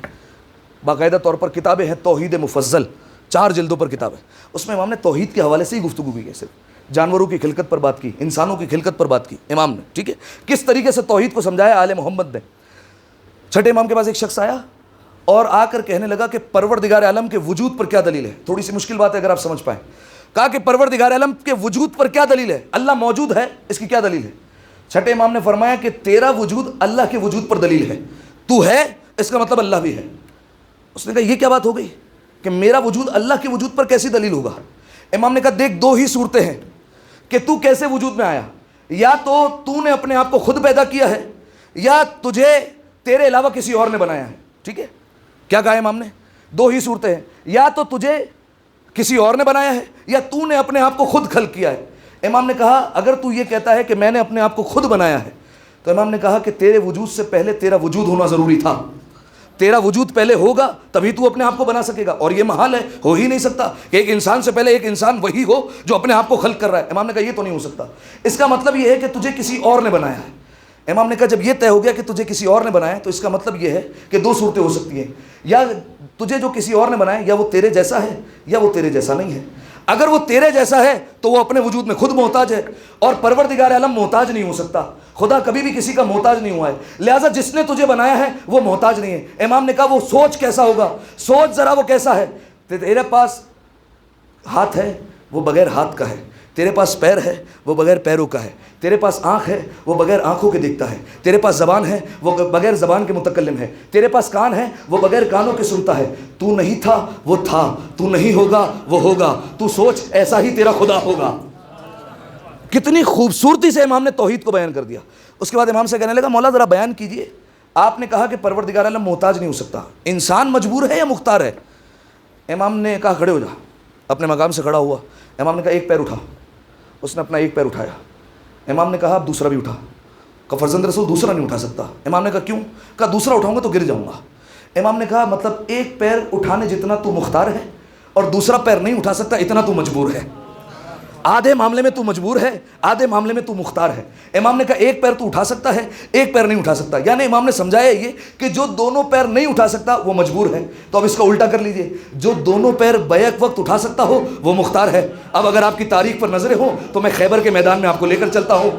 باقاعدہ طور پر کتابیں ہیں، توحید مفضل 4 جلدوں پر کتاب ہے، اس میں امام نے توحید کے حوالے سے ہی گفتگو کی ہے، صرف جانوروں کی خلقت پر بات کی، انسانوں کی خلقت پر بات کی امام نے، ٹھیک ہے، کس طریقے سے توحید کو سمجھایا آل محمد نے۔ چھٹے امام کے پاس ایک شخص آیا اور آ کر کہنے لگا کہ پروردگار عالم کے وجود پر کیا دلیل ہے؟ تھوڑی سی مشکل بات ہے اگر آپ سمجھ پائیں۔ کہا کہ پروردگار عالم کے وجود پر کیا دلیل ہے؟ اللہ موجود ہے، اس کی کیا دلیل ہے؟ چھٹے امام نے فرمایا کہ تیرا وجود اللہ کے وجود پر دلیل ہے، تو ہے اس کا مطلب اللہ بھی ہے۔ اس نے کہا یہ کیا بات ہو گئی کہ میرا وجود اللہ کے وجود پر کیسی دلیل ہوگا؟ امام نے کہا دیکھ 2 ہی صورتیں ہیں کہ تو کیسے وجود میں آیا، یا تو نے اپنے آپ کو خود پیدا کیا ہے یا تجھے تیرے علاوہ کسی اور نے بنایا ہے، ٹھیک ہے؟ کیا کہا امام نے؟ 2 ہی صورتیں ہیں، یا تو تجھے کسی اور نے بنایا ہے یا تو نے اپنے آپ کو خود خلق کیا ہے۔ امام نے کہا اگر تو یہ کہتا ہے کہ میں نے اپنے آپ کو خود بنایا ہے تو امام نے کہا کہ تیرے وجود سے پہلے تیرا وجود ہونا ضروری تھا، تیرا وجود پہلے ہوگا تبھی تو اپنے آپ کو بنا سکے گا، اور یہ محال ہے، ہو ہی نہیں سکتا کہ ایک انسان سے پہلے ایک انسان وہی ہو جو اپنے آپ کو خلق کر رہا ہے۔ امام نے کہا یہ تو نہیں ہو سکتا، اس کا مطلب یہ ہے کہ تجھے کسی اور نے بنایا ہے۔ امام نے کہا جب یہ طے ہو گیا کہ تجھے کسی اور نے بنایا تو اس کا مطلب یہ ہے کہ 2 صورتیں ہو سکتی ہیں، یا تجھے جو کسی اور نے بنایا یا وہ تیرے جیسا ہے یا وہ تیرے جیسا نہیں ہے۔ اگر وہ تیرے جیسا ہے تو وہ اپنے وجود میں خود محتاج ہے، اور پروردگار عالم محتاج نہیں ہو سکتا، خدا کبھی بھی کسی کا محتاج نہیں ہوا ہے، لہٰذا جس نے تجھے بنایا ہے وہ محتاج نہیں ہے۔ امام نے کہا وہ سوچ کیسا ہوگا، سوچ ذرا وہ کیسا ہے، تیرے پاس ہاتھ ہے وہ بغیر ہاتھ کا ہے، تیرے پاس پیر ہے وہ بغیر پیروں کا ہے، تیرے پاس آنکھ ہے وہ بغیر آنکھوں کے دیکھتا ہے، تیرے پاس زبان ہے وہ بغیر زبان کے متکلم ہے، تیرے پاس کان ہے وہ بغیر کانوں کے سنتا ہے، تو نہیں تھا وہ تھا، تو نہیں ہوگا وہ ہوگا، تو سوچ ایسا ہی تیرا خدا ہوگا۔ کتنی خوبصورتی سے امام نے توحید کو بیان کر دیا۔ اس کے بعد امام سے کہنے لگا مولا ذرا بیان کیجئے، آپ نے کہا کہ پروردگار عالم محتاج نہیں ہو سکتا، انسان مجبور ہے یا مختار ہے؟ امام نے کہا کھڑے ہو جا، اپنے مقام سے کھڑا ہوا۔ امام نے کہا ایک پیر اٹھا، اس نے اپنا ایک پیر اٹھایا۔ امام نے کہا اب دوسرا بھی اٹھا، کہ فرزند رسول دوسرا نہیں اٹھا سکتا۔ امام نے کہا کیوں؟ کہا دوسرا اٹھاؤں گا تو گر جاؤں گا۔ امام نے کہا مطلب ایک پیر اٹھانے جتنا تو مختار ہے اور دوسرا پیر نہیں اٹھا سکتا اتنا تو مجبور ہے، آدھے معاملے میں تو مجبور ہے، آدھے معاملے میں تو مختار ہے۔ امام نے کہا ایک پیر تو اٹھا سکتا ہے، ایک پیر نہیں اٹھا سکتا، یعنی امام نے سمجھایا یہ کہ جو دونوں پیر نہیں اٹھا سکتا وہ مجبور ہے۔ تو اب اس کا الٹا کر لیجئے، جو دونوں پیر بیک وقت اٹھا سکتا ہو وہ مختار ہے۔ اب اگر آپ کی تاریخ پر نظریں ہوں تو میں خیبر کے میدان میں آپ کو لے کر چلتا ہوں۔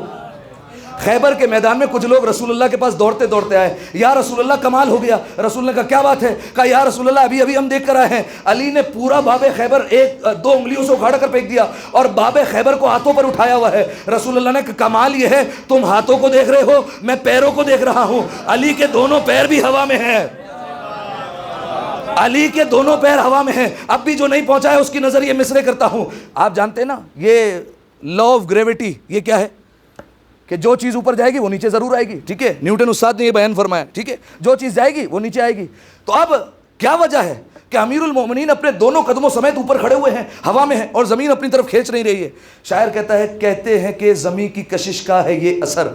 خیبر کے میدان میں کچھ لوگ رسول اللہ کے پاس دوڑتے دوڑتے آئے، یا رسول اللہ کمال ہو گیا۔ رسول نے کہا کیا بات ہے؟ کہا یا رسول اللہ ابھی ہم دیکھ کر آئے ہیں، علی نے پورا باب خیبر 2 انگلیوں سے اکھاڑ کر پھینک دیا اور باب خیبر کو ہاتھوں پر اٹھایا ہوا ہے۔ رسول اللہ نے کہا کمال یہ ہے تم ہاتھوں کو دیکھ رہے ہو، میں پیروں کو دیکھ رہا ہوں، علی کے دونوں پیر بھی ہوا میں ہیں، علی کے دونوں پیر ہوا میں ہیں۔ اب بھی جو نہیں پہنچا ہے اس کی نظر یہ مصرے کرتا ہوں۔ آپ جانتے ہیں نا یہ لا آف گریویٹی یہ کیا ہے کہ جو چیز اوپر جائے گی وہ نیچے ضرور آئے گی، ٹھیک ہے؟ نیوٹن استاد نے یہ بیان فرمایا، ٹھیک ہے؟ جو چیز جائے گی وہ نیچے آئے گی۔ تو اب کیا وجہ ہے کہ امیر المومنین اپنے دونوں قدموں سمیت اوپر کھڑے ہوئے ہیں، ہوا میں ہیں، اور زمین اپنی طرف کھینچ نہیں رہی ہے؟ شاعر کہتا ہے کہتے ہیں کہ زمین کی کشش کا ہے یہ اثر،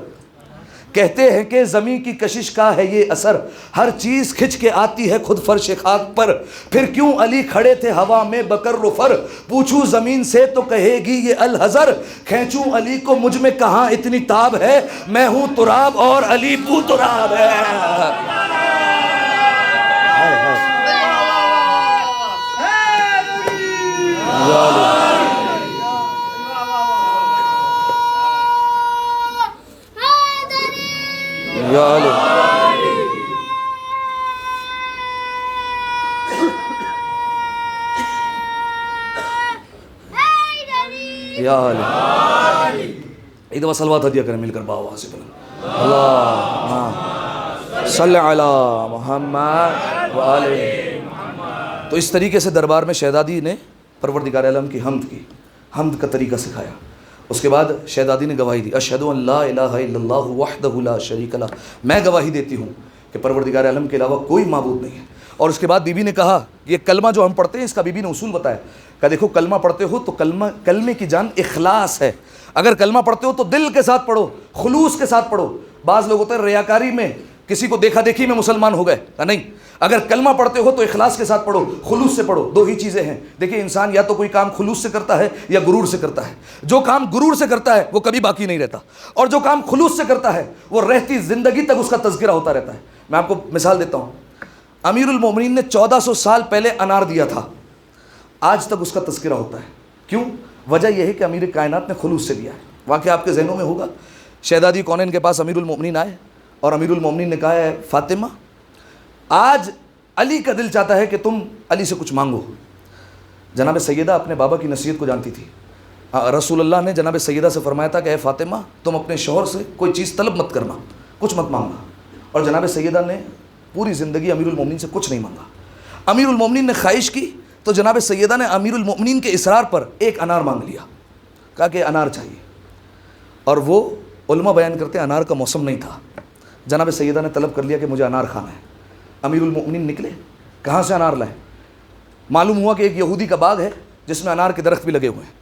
کہتے ہیں کہ زمین کی کشش کا ہے یہ اثر، ہر چیز کھنچ کے آتی ہے خود فرش خاک پر، پھر کیوں علی کھڑے تھے ہوا میں بکر و فر، پوچھوں زمین سے تو کہے گی یہ الحذر، کھینچوں علی کو مجھ میں کہاں اتنی تاب ہے، میں ہوں تراب اور علی بو تراب ہے۔ یا علی یا علی ایک دفعہ صلوات ہدیہ کریں مل کر باوا سے بلند اللہم صلی علی محمد و آلہ۔ تو اس طریقے سے دربار میں شہزادی نے پروردگار عالم کی حمد کا طریقہ سکھایا۔ اس کے بعد شہزادی نے گواہی دی اشہد ان لا الہ الا اللہ وحدہ لا شریک لہ، میں گواہی دیتی ہوں کہ پروردگار عالم کے علاوہ کوئی معبود نہیں ہے۔ اور اس کے بعد بی بی نے کہا، یہ کلمہ جو ہم پڑھتے ہیں اس کا بی بی نے اصول بتایا، کہ دیکھو کلمہ پڑھتے ہو تو کلمے کی جان اخلاص ہے. اگر کلمہ پڑھتے ہو تو دل کے ساتھ پڑھو, خلوص کے ساتھ پڑھو. بعض لوگ ہوتے ہیں ریاکاری میں, کسی کو دیکھا دیکھی میں مسلمان ہو گئے, نہیں. اگر کلمہ پڑھتے ہو تو اخلاص کے ساتھ پڑھو, خلوص سے پڑھو. دو ہی چیزیں ہیں. دیکھیں انسان یا تو کوئی کام خلوص سے کرتا ہے یا غرور سے کرتا ہے. جو کام غرور سے کرتا ہے وہ کبھی باقی نہیں رہتا, اور جو کام خلوص سے کرتا ہے وہ رہتی زندگی تک اس کا تذکرہ ہوتا رہتا ہے. میں آپ کو مثال دیتا ہوں. امیر المومنین نے 1400 سال پہلے انار دیا تھا, آج تک اس کا تذکرہ ہوتا ہے. کیوں؟ وجہ یہ ہے کہ امیر کائنات نے خلوص سے دیا ہے. واقعہ آپ کے ذہنوں میں ہوگا, شہزادی کونین کے پاس امیر المومنین آئے اور امیر المومنین نے کہا ہے فاطمہ آج علی کا دل چاہتا ہے کہ تم علی سے کچھ مانگو. جناب سیدہ اپنے بابا کی نصیحت کو جانتی تھی. رسول اللہ نے جناب سیدہ سے فرمایا تھا کہ اے فاطمہ تم اپنے شوہر سے کوئی چیز طلب مت کرنا, کچھ مت مانگنا. اور جناب سیدہ نے پوری زندگی امیر المومنین سے کچھ نہیں مانگا. امیر المومنین نے خواہش کی تو جناب سیدہ نے امیر المومنین کے اصرار پر ایک انار مانگ لیا, کہا کہ انار چاہیے. اور وہ علماء بیان کرتے ہیں انار کا موسم نہیں تھا. جناب سیدہ نے طلب کر لیا کہ مجھے انار کھانا ہے. امیر المومنین نکلے, کہاں سے انار لائے؟ معلوم ہوا کہ ایک یہودی کا باغ ہے جس میں انار کے درخت بھی لگے ہوئے ہیں.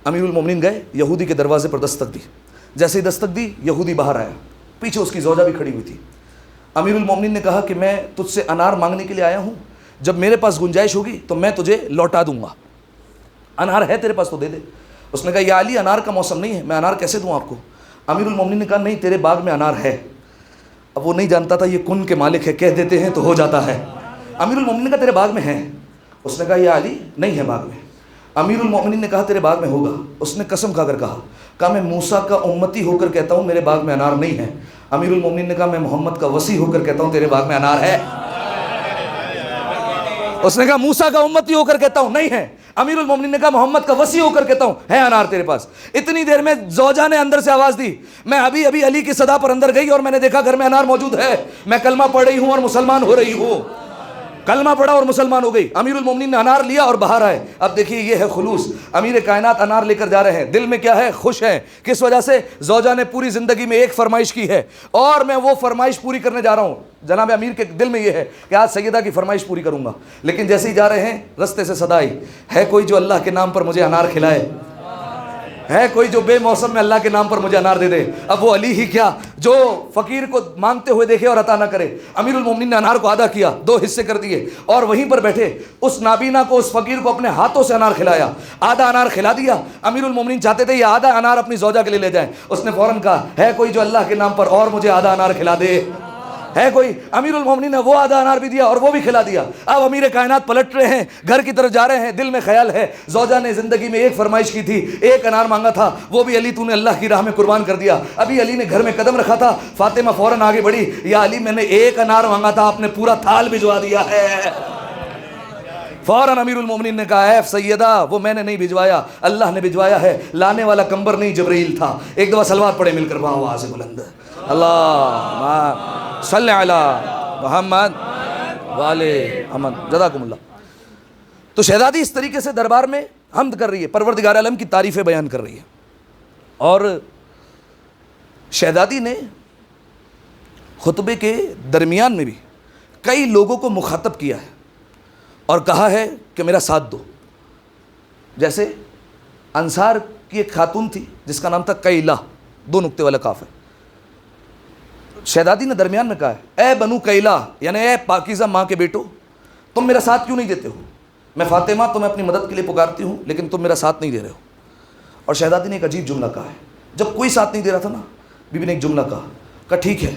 امیر المومنین گئے, یہودی کے دروازے پر دستک دی. جیسے ہی دستک دی یہودی باہر آیا, پیچھے اس کی زوجہ بھی کھڑی ہوئی تھی. امیر المومنین نے کہا کہ میں تجھ سے انار مانگنے کے لیے آیا ہوں, جب میرے پاس گنجائش ہوگی تو میں تجھے لوٹا دوں گا. انار ہے تیرے پاس تو دے دے. اس نے کہا یا علی انار کا موسم نہیں ہے, میں انار کیسے دوں آپ کو؟ امیر المومنین نے کہا نہیں تیرے باغ میں انار ہے. اب وہ نہیں جانتا تھا یہ کن کے مالک ہے, کہہ دیتے ہیں تو ہو جاتا ہے. امیر المومنین نے کہا تیرے باغ میں ہے. اس نے کہا یا علی نہیں ہے باغ میں. امیر المومنین نے کہا تیرے باغ میں ہوگا. اس نے قسم کھا کر کہا میں موسیٰ کا امتی ہو کر کہتا ہوں میرے باغ میں انار نہیں ہے. امیر المومنین نے کہا میں محمد کا وصی ہو کر کہتا ہوں تیرے باغ میں انار ہے. اس نے کہا موسیٰ کا امتی ہو کر کہتا ہوں نہیں ہے. امیر المومنین نے کہا محمد کا وصی ہو کر کہتا ہوں ہے انار تیرے پاس. اتنی دیر میں زوجہ نے اندر سے آواز دی, میں ابھی علی کی صدا پر اندر گئی اور میں نے دیکھا گھر میں انار موجود ہے. میں کلمہ پڑھ رہی ہوں اور مسلمان ہو رہی ہوں. کلمہ پڑھا اور مسلمان ہو گئی. امیر المومنین نے انار لیا اور باہر آئے. اب دیکھیے یہ ہے خلوص. امیر کائنات انار لے کر جا رہے ہیں, دل میں کیا ہے؟ خوش ہیں. کس وجہ سے؟ زوجہ نے پوری زندگی میں ایک فرمائش کی ہے اور میں وہ فرمائش پوری کرنے جا رہا ہوں. جناب امیر کے دل میں یہ ہے کہ آج سیدہ کی فرمائش پوری کروں گا. لیکن جیسے ہی جا رہے ہیں رستے سے صدا آئی, ہے کوئی جو اللہ کے نام پر مجھے انار کھلائے؟ ہے کوئی جو بے موسم میں اللہ کے نام پر مجھے انار دے دے؟ اب وہ علی ہی کیا جو فقیر کو مانگتے ہوئے دیکھے اور عطا نہ کرے. امیر المومنین نے انار کو آدھا کیا, 2 حصے کر دیے اور وہیں پر بیٹھے اس نابینا کو, اس فقیر کو اپنے ہاتھوں سے انار کھلایا. آدھا انار کھلا دیا. امیر المومنین چاہتے تھے یہ آدھا انار اپنی زوجہ کے لیے لے جائیں. اس نے فوراً کہا ہے کوئی جو اللہ کے نام پر اور مجھے آدھا انار کھلا دے؟ ہے کوئی؟ امیر المومنین نے وہ آدھا انار بھی دیا اور وہ بھی کھلا دیا. اب امیر کائنات پلٹ رہے ہیں, گھر کی طرف جا رہے ہیں. دل میں خیال ہے زوجہ نے زندگی میں ایک فرمائش کی تھی, ایک انار مانگا تھا, وہ بھی علی تو نے اللہ کی راہ میں قربان کر دیا. ابھی علی نے گھر میں قدم رکھا تھا, فاطمہ فوراً آگے بڑھی, یا علی میں نے ایک انار مانگا تھا, آپ نے پورا تھال بھجوا دیا ہے. فوراً امیر المومنین نے کہا اے سیدہ وہ میں نے نہیں بھجوایا, اللہ نے بھجوایا ہے. لانے والا کمبر نہیں جبرائیل تھا. ایک دفعہ صلوات پڑھے مل کر آواز بلند, اللہ صلی علی محمد والے امن. جزاکم اللہ. تو شہزادی اس طریقے سے دربار میں حمد کر رہی ہے, پروردگار عالم کی تعریفیں بیان کر رہی ہے. اور شہزادی نے خطبے کے درمیان میں بھی کئی لوگوں کو مخاطب کیا ہے اور کہا ہے کہ میرا ساتھ دو. جیسے انصار کی ایک خاتون تھی جس کا نام تھا قیلہ, 2 نقطے والا کاف ہے. شہزادی نے درمیان میں کہا ہے اے بنو قیلہ, یعنی اے پاکیزہ ماں کے بیٹو, تم میرا ساتھ کیوں نہیں دیتے ہو؟ میں فاطمہ تمہیں اپنی مدد کے لیے پکارتی ہوں لیکن تم میرا ساتھ نہیں دے رہے ہو. اور شہزادی نے ایک عجیب جملہ کہا ہے. جب کوئی ساتھ نہیں دے رہا تھا نا, بی بی نے ایک جملہ کہا ٹھیک ہے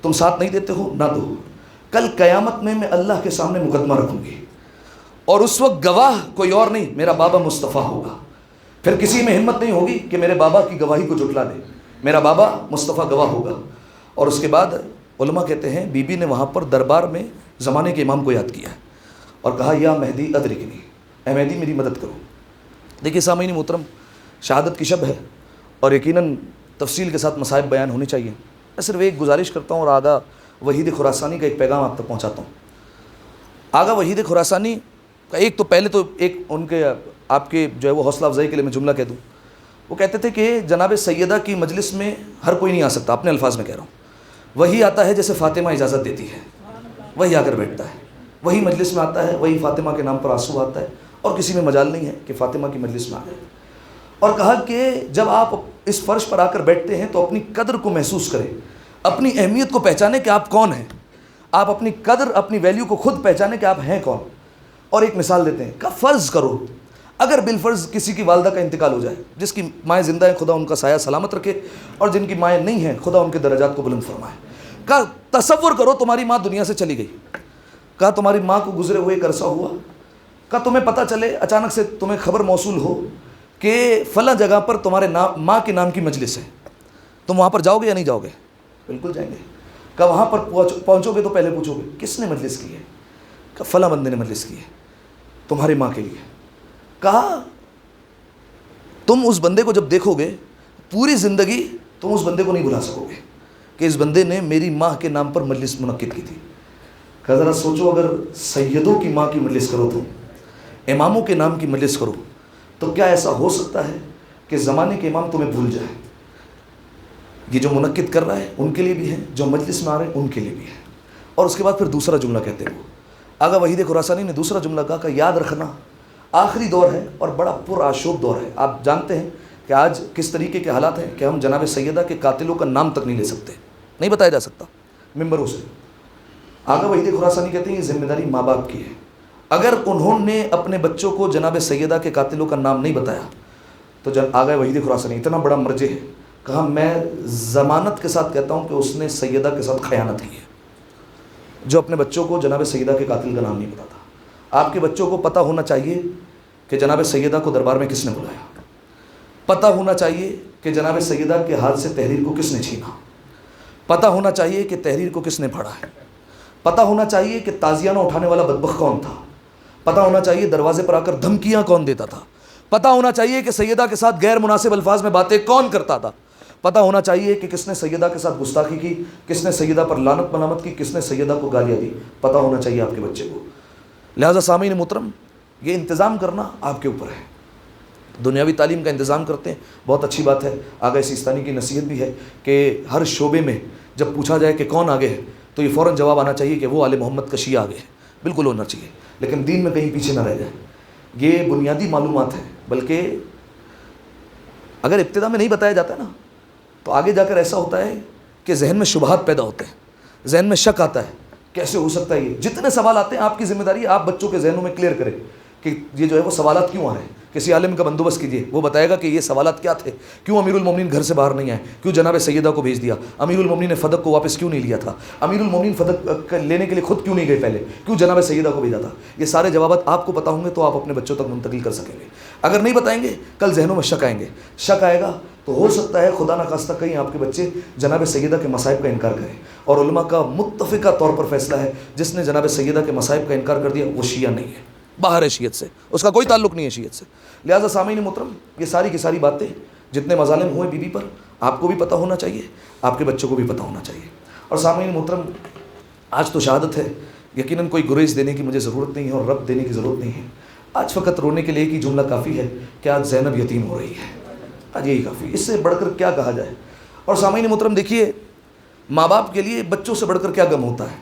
تم ساتھ نہیں دیتے ہو نہ دو, کل قیامت میں اللہ کے سامنے مقدمہ رکھوں گی اور اس وقت گواہ کوئی اور نہیں میرا بابا مصطفیٰ ہوگا. پھر کسی میں ہمت نہیں ہوگی کہ میرے بابا کی گواہی کو جھٹلا دے, میرا بابا مصطفیٰ گواہ ہوگا. اور اس کے بعد علماء کہتے ہیں بی بی نے وہاں پر دربار میں زمانے کے امام کو یاد کیا ہے اور کہا یا مہدی ادرکنی, اے مہدی میری مدد کرو. دیکھیے سامعین محترم, شہادت کی شب ہے اور یقیناً تفصیل کے ساتھ مصائب بیان ہونے چاہیے. میں صرف ایک گزارش کرتا ہوں اور آغا وحید خراسانی کا ایک پیغام آپ تک پہنچاتا ہوں. آغا وحید خراسانی کا ایک تو پہلے تو ایک ان کے آپ کے جو ہے وہ حوصلہ افزائی کے لیے میں جملہ کہہ دوں. وہ کہتے تھے کہ جناب سیدہ کی مجلس میں ہر کوئی نہیں آ سکتا, اپنے الفاظ میں کہہ رہا ہوں, وہی آتا ہے جیسے فاطمہ اجازت دیتی ہے, وہی آ کر بیٹھتا ہے, وہی مجلس میں آتا ہے, وہی فاطمہ کے نام پر آنسو آتا ہے اور کسی میں مجال نہیں ہے کہ فاطمہ کی مجلس میں آ گئے. اور کہا کہ جب آپ اس فرش پر آ کر بیٹھتے ہیں تو اپنی قدر کو محسوس کریں, اپنی اہمیت کو پہچانیں کہ آپ کون ہیں, آپ اپنی قدر اپنی ویلیو کو خود پہچانیں کہ آپ ہیں کون. اور ایک مثال دیتے ہیں کہ فرض کرو اگر بالفرض کسی کی والدہ کا انتقال ہو جائے, جس کی مائیں زندہ ہیں خدا ان کا سایہ سلامت رکھے, اور جن کی مائیں نہیں ہیں خدا ان کے درجات کو بلند فرمائے. کہا تصور کرو تمہاری ماں دنیا سے چلی گئی. کہا تمہاری ماں کو گزرے ہوئے ایک عرصہ ہوا. کہا تمہیں پتہ چلے اچانک سے تمہیں خبر موصول ہو کہ فلاں جگہ پر تمہارے ماں کے نام کی مجلس ہے, تم وہاں پر جاؤ گے یا نہیں جاؤ گے؟ بالکل جائیں گے. کہا وہاں پر پہنچو گے تو پہلے پوچھو گے کس نے مجلس کی ہے؟ کہا فلاں بندے نے مجلس کی ہے تمہاری ماں کے لیے. کہا تم اس بندے کو جب دیکھو گے پوری زندگی تم اس بندے کو نہیں بھلا سکو گے کہ اس بندے نے میری ماں کے نام پر مجلس منعقد کی تھی. کہا ذرا سوچو اگر سیدوں کی ماں کی مجلس کرو, تم اماموں کے نام کی مجلس کرو, تو کیا ایسا ہو سکتا ہے کہ زمانے کے امام تمہیں بھول جائے؟ یہ جو منعقد کر رہا ہے ان کے لیے بھی ہے, جو مجلس میں آ رہے ہیں ان کے لیے بھی ہے. اور اس کے بعد پھر دوسرا جملہ کہتے ہیں, وہ آغا وحید خراسانی نے دوسرا جملہ کہا کہ یاد رکھنا آخری دور ہے اور بڑا پرآشوب دور ہے. آپ جانتے ہیں کہ آج کس طریقے کے حالات ہیں کہ ہم جناب سیدہ کے قاتلوں کا نام تک نہیں لے سکتے, نہیں بتایا جا سکتا ممبروں سے. آغا وحید خراسانی کہتے ہیں یہ ذمہ داری ماں باپ کی ہے. اگر انہوں نے اپنے بچوں کو جناب سیدہ کے قاتلوں کا نام نہیں بتایا تو آغا وحید خراسانی اتنا بڑا مرجع ہے, کہا میں ضمانت کے ساتھ کہتا ہوں کہ اس نے سیدہ کے ساتھ خیانت کی ہے جو اپنے بچوں کو جناب سیدہ کے قاتل کا نام نہیں بتاتا. آپ کے بچوں کو پتہ ہونا چاہیے کہ جناب سیدہ کو دربار میں کس نے بلایا, پتہ ہونا چاہیے کہ جناب سیدہ کے ہاتھ سے تحریر کو کس نے چھینا, پتہ ہونا چاہیے کہ تحریر کو کس نے پھاڑا ہے, پتہ ہونا چاہیے کہ تازیانہ اٹھانے والا بدبخت کون تھا, پتہ ہونا چاہیے دروازے پر آ کر دھمکیاں کون دیتا تھا, پتہ ہونا چاہیے کہ سیدہ کے ساتھ غیر مناسب الفاظ میں باتیں کون کرتا تھا, پتہ ہونا چاہیے کہ کس نے سیدہ کے ساتھ گستاخی کی, کس نے سیدہ پر لعنت ملامت کی, کس نے سیدہ کو گالیاں دی. پتہ ہونا چاہیے آپ کے بچے کو. لہٰذا سامعین محترم یہ انتظام کرنا آپ کے اوپر ہے. دنیاوی تعلیم کا انتظام کرتے ہیں, بہت اچھی بات ہے. آغا سیستانی کی نصیحت بھی ہے کہ ہر شعبے میں جب پوچھا جائے کہ کون آگے ہے تو یہ فوراً جواب آنا چاہیے کہ وہ آل محمد کا شیعہ آگے ہے. بالکل ہونا چاہیے, لیکن دین میں کہیں پیچھے نہ رہ جائے. یہ بنیادی معلومات ہیں, بلکہ اگر ابتدا میں نہیں بتایا جاتا ہے نا تو آگے جا کر ایسا ہوتا ہے کہ ذہن میں شبہات پیدا ہوتے ہیں, ذہن میں شک آتا ہے کیسے ہو سکتا ہے. یہ جتنے سوال آتے ہیں آپ کی ذمہ داری آپ بچوں کے ذہنوں میں کلیئر کریں کہ یہ جو ہے وہ سوالات کیوں آ رہے ہیں. کسی عالم کا بندوبست کیجیے, وہ بتائے گا کہ یہ سوالات کیا تھے, کیوں امیر المومنین گھر سے باہر نہیں آئے, کیوں جناب سیدہ کو بھیج دیا, امیر المومنین نے فدق کو واپس کیوں نہیں لیا تھا, امیر المومنین فدق لینے کے لیے خود کیوں نہیں گئے پہلے, کیوں جناب سیدہ کو بھیجا تھا. یہ سارے جوابات آپ کو پتہ ہوں گے تو آپ اپنے بچوں تک منتقل کر سکیں گے. اگر نہیں بتائیں گے کل ذہنوں میں شک آئیں گے, شک آئے گا تو ہو سکتا ہے خدا نخواستہ کہیں آپ کے بچے جناب سیدہ کے مصائب کا انکار کریں. اور علماء کا متفقہ طور پر فیصلہ ہے جس نے جناب سیدہ کے مصائب کا انکار کر دیا وہ شیعہ نہیں ہے, باہر ہے شیعت سے, اس کا کوئی تعلق نہیں ہے شیعت سے. لہٰذا سامعین محترم یہ ساری کی ساری باتیں جتنے مظالم ہوئے بی بی پر آپ کو بھی پتہ ہونا چاہیے, آپ کے بچوں کو بھی پتہ ہونا چاہیے. اور سامعین محترم آج تو شہادت ہے, یقیناً کوئی گریز دینے کی مجھے ضرورت نہیں ہے اور رب دینے کی ضرورت نہیں ہے. آج فقط رونے کے لیے ایک ہی جملہ کافی ہے کہ آج زینب یتیم ہو رہی ہے, آج یہی کافی, اس سے بڑھ کر کیا کہا جائے. اور سامعین محترم دیکھیے ماں باپ کے لیے بچوں سے بڑھ کر کیا غم ہوتا ہے.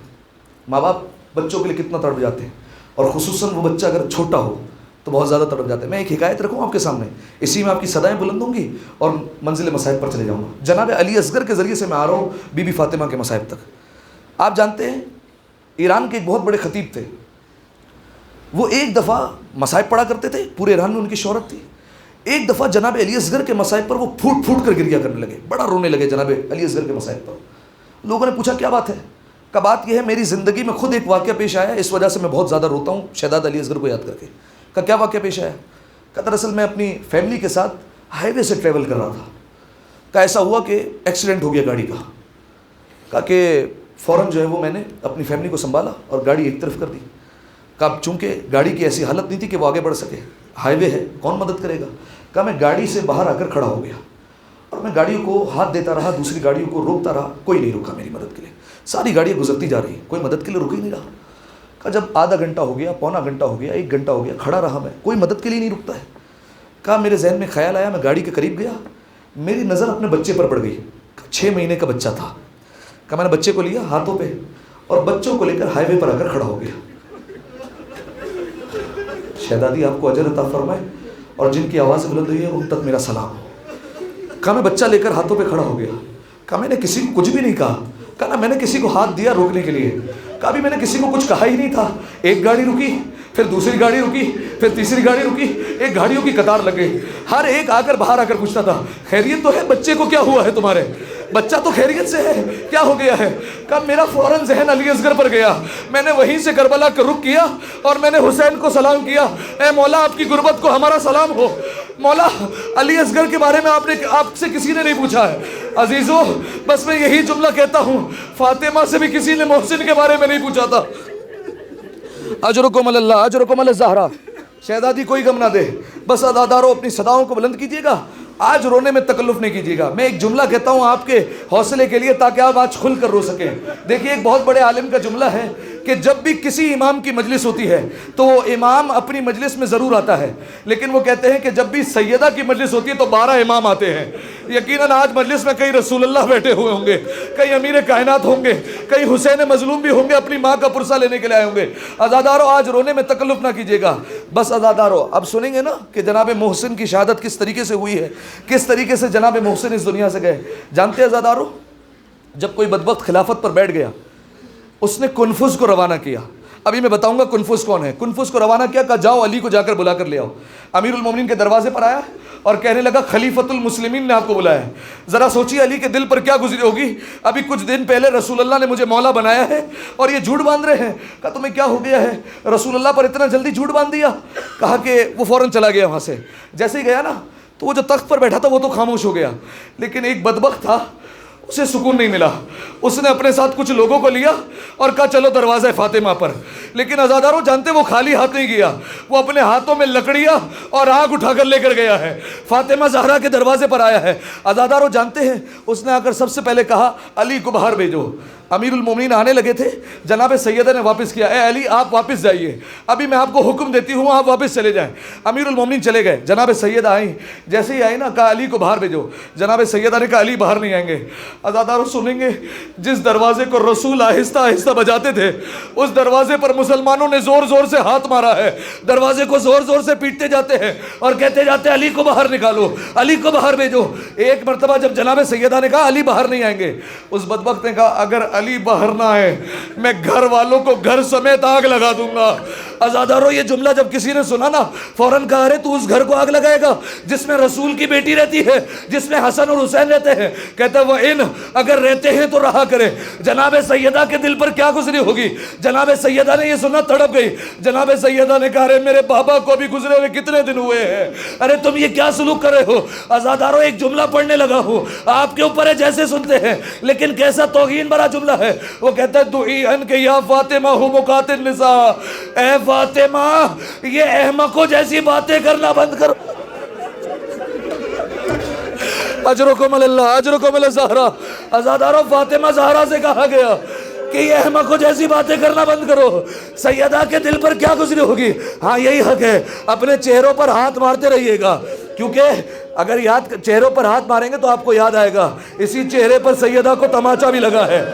ماں باپ بچوں کے لیے کتنا تڑپ جاتے ہیں, اور خصوصاً وہ بچہ اگر چھوٹا ہو تو بہت زیادہ تڑپ جاتے ہیں. میں ایک حکایت رکھوں آپ کے سامنے, اسی میں آپ کی صدائیں بلند ہوں گی اور منزل مصائب پر چلے جاؤں گا. جناب علی اصغر کے ذریعے سے میں آ رہا ہوں بی بی فاطمہ کے مصائب تک. آپ جانتے ہیں ایران کے ایک بہت بڑے خطیب تھے, وہ ایک دفعہ مصائب پڑھا کرتے تھے, پورے ایران میں ان کی شہرت تھی. ایک دفعہ جناب علی اصغر کے مصائب پر وہ پھوٹ پھوٹ کر گریا کرنے لگے, بڑا رونے لگے جناب علی اصغر کے مصائب پر. لوگوں نے پوچھا کیا بات ہے؟ کہ بات یہ ہے میری زندگی میں خود ایک واقعہ پیش آیا ہے, اس وجہ سے میں بہت زیادہ روتا ہوں شہزاد علی اصغر کو یاد کر کے. کہ کیا واقعہ پیش آیا؟ کہ دراصل میں اپنی فیملی کے ساتھ ہائی وے سے ٹریول کر رہا تھا. کہ ایسا ہوا کہ ایکسیڈنٹ ہو گیا گاڑی کا. کہا کہ فوراً جو ہے وہ میں نے اپنی فیملی کو سنبھالا اور گاڑی ایک طرف کر دی. کہا چونکہ گاڑی کی ایسی حالت نہیں تھی کہ وہ آگے بڑھ سکے, ہائی وے ہے کون مدد کرے گا. کہا میں گاڑی سے باہر آ کر کھڑا ہو گیا اور میں گاڑیوں کو ہاتھ دیتا رہا, دوسری گاڑیوں کو روکتا رہا, کوئی نہیں رکا میری مدد کے لیے. ساری گاڑیاں گزرتی جا رہی ہیں, کوئی مدد کے لیے رک ہی نہیں رہا. کہا جب آدھا گھنٹہ ہو گیا, پونا گھنٹہ ہو گیا, 1 گھنٹہ ہو گیا, کھڑا رہا میں, کوئی مدد کے لیے نہیں رکتا ہے. کہا میرے ذہن میں خیال آیا, میں گاڑی کے قریب گیا, میری نظر اپنے بچے پر پڑ گئی. 6 مہینے کا بچہ تھا. کہا میں نے بچے کو لیا ہاتھوں پہ اور بچوں کو لے کر ہائی وے پر آ کر کھڑا ہو گیا. شہزادی آپ کو اجر عطا فرمائے، اور جن کی آواز بلند ہوئی ہے ان تک میرا سلام۔ کہا میں بچہ لے کر ہاتھوں پہ کھڑا ہو گیا، کہا میں نے کسی کو کچھ بھی نہیں کہا، کہا نا میں نے کسی کو ہاتھ دیا روکنے کے لیے، کہا بھی میں نے کسی کو کچھ کہا ہی نہیں تھا۔ ایک گاڑی رکی، پھر دوسری گاڑی رکی، پھر تیسری گاڑی رکی، ایک گاڑیوں کی قطار لگ گئی۔ ہر ایک آ کر باہر آ کر پوچھتا تھا خیریت تو ہے؟ بچے کو کیا ہوا ہے تمہارے؟ بچہ تو خیریت سے ہے، کیا ہو گیا ہے؟ کہا میرا فوراً ذہن علی اصغر پر گیا، میں نے وہیں سے کربلا کا رخ کیا اور میں نے حسین کو سلام کیا، اے مولا آپ کی غربت کو ہمارا سلام ہو۔ مولا علی اصغر کے بارے میں آپ سے کسی نے نہیں پوچھا ہے عزیزو، بس میں یہی جملہ کہتا ہوں، فاطمہ سے بھی کسی نے محسن کے بارے میں نہیں پوچھا تھا۔ اجرکم اللہ، اجرکم الزہرا۔ شہزادی کوئی غم نہ دے، بس عزادارو اپنی صداؤں کو بلند کیجیے گا، آج رونے میں تکلف نہیں کیجیے گا۔ میں ایک جملہ کہتا ہوں آپ کے حوصلے کے لیے تاکہ آپ آج کھل کر رو سکیں۔ دیکھیے ایک بہت بڑے عالم کا جملہ ہے کہ جب بھی کسی امام کی مجلس ہوتی ہے تو وہ امام اپنی مجلس میں ضرور آتا ہے، لیکن وہ کہتے ہیں کہ جب بھی سیدہ کی مجلس ہوتی ہے تو 12 امام آتے ہیں۔ یقیناً آج مجلس میں کئی رسول اللہ بیٹھے ہوئے ہوں گے، کئی امیر کائنات ہوں گے، کئی حسین مظلوم بھی ہوں گے، اپنی ماں کا پرسہ لینے کے لیے آئے ہوں گے۔ عزادارو آج رونے میں تکلف نہ کیجیے گا، بس عزادارو اب سنیں گے نا کہ جناب محسن کی شہادت کس طریقے سے ہوئی ہے، کس طریقے سے جناب محسن اس دنیا سے گئے۔ جانتے ہیں عزادارو، جب کوئی بدبخت خلافت پر بیٹھ گیا، اس نے کنفس کو روانہ کیا۔ ابھی میں بتاؤں گا کنفس کون ہے۔ کنفس کو روانہ کیا، کہا جاؤ علی کو جا کر بلا کر لے آؤ۔ امیر المومنین کے دروازے پر آیا اور کہنے لگا خلیفۃ المسلمین نے آپ کو بلایا ہے۔ ذرا سوچیے علی کے دل پر کیا گزری ہوگی، ابھی کچھ دن پہلے رسول اللہ نے مجھے مولا بنایا ہے اور یہ جھوٹ باندھ رہے ہیں۔ کہا تمہیں کیا ہو گیا ہے، رسول اللہ پر اتنا جلدی جھوٹ باندھ دیا؟ کہا کہ وہ فوراً چلا گیا وہاں سے۔ جیسے ہی گیا نا تو وہ جو تخت پر بیٹھا تھا وہ تو خاموش ہو گیا، لیکن ایک بدبخت تھا، اسے سکون نہیں ملا۔ اس نے اپنے ساتھ کچھ لوگوں کو لیا اور کہا چلو دروازہ فاطمہ پر۔ لیکن عزادارو جانتے وہ خالی ہاتھ نہیں گیا، وہ اپنے ہاتھوں میں لکڑیاں اور آگ اٹھا کر لے کر گیا ہے، فاطمہ زہرا کے دروازے پر آیا ہے۔ عزادارو جانتے ہیں اس نے آ کر سب سے پہلے کہا علی کو باہر بھیجو۔ امیر المومنین آنے لگے تھے، جناب سیدہ نے واپس کیا، اے علی آپ واپس جائیے، ابھی میں آپ کو حکم دیتی ہوں آپ واپس چلے جائیں۔ امیر المومنین چلے گئے، جناب سیدہ آئیں، جیسے ہی آئی نا کہا علی کو باہر بھیجو۔ جناب سیدہ نے کہا علی باہر نہیں آئیں گے۔ عزادارو سنیں گے، جس دروازے کو رسول آہستہ آہستہ بجاتے تھے اس دروازے پر مسلمانوں نے زور زور سے ہاتھ مارا ہے، دروازے کو زور زور سے پیٹتے جاتے ہیں اور کہتے جاتے ہیں علی کو باہر نکالو، علی کو باہر بھیجو۔ ایک مرتبہ جب جناب سیدہ نے کہا علی باہر نہیں آئیں گے، اس بدبخت نے کہا اگر علی باہر نہ آئے میں گھر والوں کو گھر سمیت آگ لگا دوں گا۔ عزادارو یہ جملہ جب کسی نے سنا نا فوراً کہا ارے تو اس گھر کو آگ لگائے گا جس میں رسول کی بیٹی رہتی ہے، جس میں حسن اور حسین رہتے ہیں؟ کہتا ہے وہ ان اگر رہتے ہیں تو رہا کرے۔ جناب سیدہ کے دل پر کیا گزری ہوگی، جناب سیدہ نے یہ سنا تڑپ گئی۔ جناب سیدہ نے کہا ارے میرے بابا کو بھی گزرے ہوئے کتنے دن ہوئے ہیں، ارے تم یہ کیا سلوک کر رہے ہو؟ عزادارو ایک جملہ پڑھنے لگا ہوں، آپ کے اوپر ہے جیسے سنتے ہیں، لیکن کیسا توہین بھرا جملہ ہے۔ وہ کہتا ہے دعی ان کہ یا فاطمہ ہو مقاتل نساء، اے فاطمہ یہ احمقوں جیسی باتیں کرنا بند کرو۔ اجرکم اللہ، اجرکم الزہرا۔ عزادارو فاطمہ زہرا سے کہا گیا کہ یہ احمقوں جیسی باتیں کرنا بند کرو۔ سیدہ کے دل پر کیا گزری ہوگی؟ ہاں یہی حق ہے، اپنے چہروں پر ہاتھ مارتے رہیے گا، کیونکہ اگر چہروں پر ہاتھ ماریں گے تو آپ کو یاد آئے گا اسی چہرے پر سیدہ کو تماچا بھی لگا ہے۔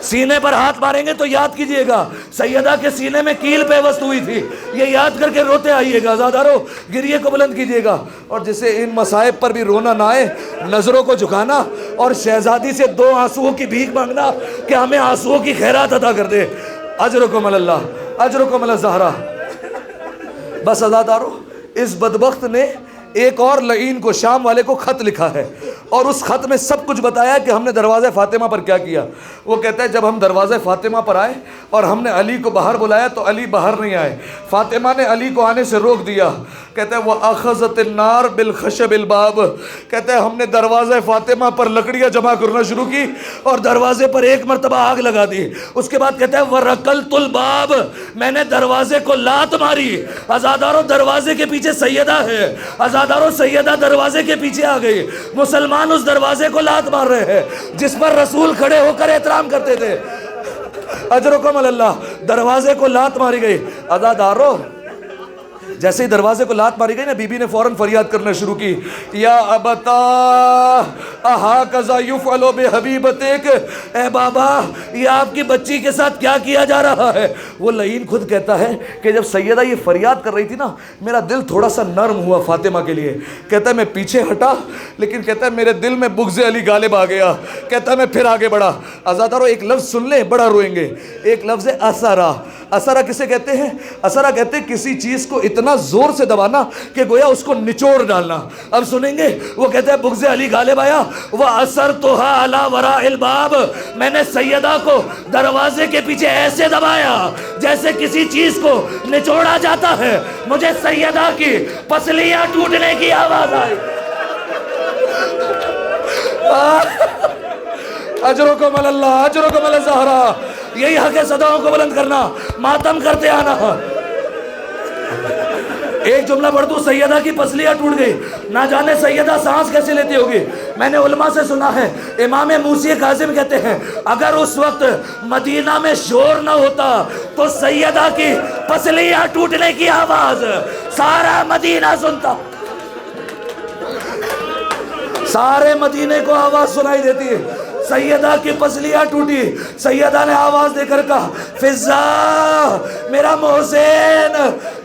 سینے پر ہاتھ ماریں گے تو یاد کیجئے گا سیدہ کے سینے میں کیل پیوست ہوئی تھی، یہ یاد کر کے روتے آئیے گا۔ عزادارو گریے کو بلند کیجئے گا، اور جسے ان مصائب پر بھی رونا نہ آئے نظروں کو جھکانا اور شہزادی سے 2 آنسوؤں کی بھیک مانگنا کہ ہمیں آنسوؤں کی خیرات عطا کر دے۔ اجرکم اللہ، اجرکم الزہرا۔ بس عزادارو اس بدبخت نے ایک اور لعین کو، شام والے کو خط لکھا ہے اور اس خط میں سب کچھ بتایا کہ ہم نے دروازہ فاطمہ پر کیا کیا۔ وہ کہتا ہے جب ہم دروازہ فاطمہ پر آئے اور ہم نے علی کو باہر بلایا تو علی باہر نہیں آئے، فاطمہ نے علی کو آنے سے روک دیا۔ کہتا ہے وَأَخَذَتِ النَّارُ بِالْخَشَبِ الْبَابِ، کہتا ہے ہم نے دروازہ فاطمہ پر لکڑیاں جمع کرنا شروع کی اور دروازے پر ایک مرتبہ آگ لگا دی۔ اس کے بعد کہتا ہے وَرَقَلْتُ الْبَابِ، میں نے دروازے کو لات ماری۔ عزادارو دروازے کے پیچھے سیدہ ہے، عزادارو سیدہ دروازے کے پیچھے آ گئی، مسلمان اس دروازے کو لات مار رہے ہیں جس پر رسول کھڑے ہو کر احترام کرتے تھے۔ اجرکم اللہ، دروازے کو لات ماری گئی۔ عزادارو جیسے ہی دروازے کو لات ماری گئی نا، بی بی نے فوراً فریاد کرنا شروع کی، یا ابتا اہاکذا یفعل بحبیبتک، اے بابا یہ آپ کی بچی کے ساتھ کیا کیا جا رہا ہے؟ وہ لعین خود کہتا ہے کہ جب سیدہ یہ فریاد کر رہی تھی نا، میرا دل تھوڑا سا نرم ہوا فاطمہ کے لیے. کہتا ہے میں پیچھے ہٹا، لیکن کہتا ہے میرے دل میں بغض علی غالب آ گیا. کہتا ہے میں پھر آگے بڑھا. عزادارو ایک لفظ سن لیں، بڑا روئیں گے. ایک لفظ ہے اسرا. اسرا کسے کہتے ہیں؟ اسرا کہتے ہیں کسی چیز کو اتنا زور سے دبانا کہ گویا اس کو نچوڑ ڈالنا. اب سنیں گے، وہ کہتا ہے بغض علی غالب آیا، وَأَسَرْتُهَا عَلَى وَرَاءِ الْبَابِ، میں نے سیدہ کو دروازے کے پیچھے ایسے دبایا جیسے کسی چیز کو نچوڑا جاتا ہے. مجھے سیدہ کی پسلیاں ٹوٹنے کی آواز آئی. اجرکم اللہ، اجرکم الزہرا. یہی حق ہے صداؤں کو بلند کرنا، ماتم کرتے آنا. ایک جملہ پڑھ دوں، سیدہ کی پسلیاں ٹوٹ گئی. نہ جانے سیدہ سانس کیسے لیتی ہوگی. میں نے علماء سے سنا ہے، امام موسی کاظم کہتے ہیں اگر اس وقت مدینہ میں شور نہ ہوتا تو سیدہ کی پسلیاں ٹوٹنے کی آواز سارا مدینہ سنتا. سارے مدینے کو آواز سنائی دیتی ہے. سیدہ کی پسلیاں ٹوٹی. سیدہ نے آواز دے کر کہا، فضا میرا محسن،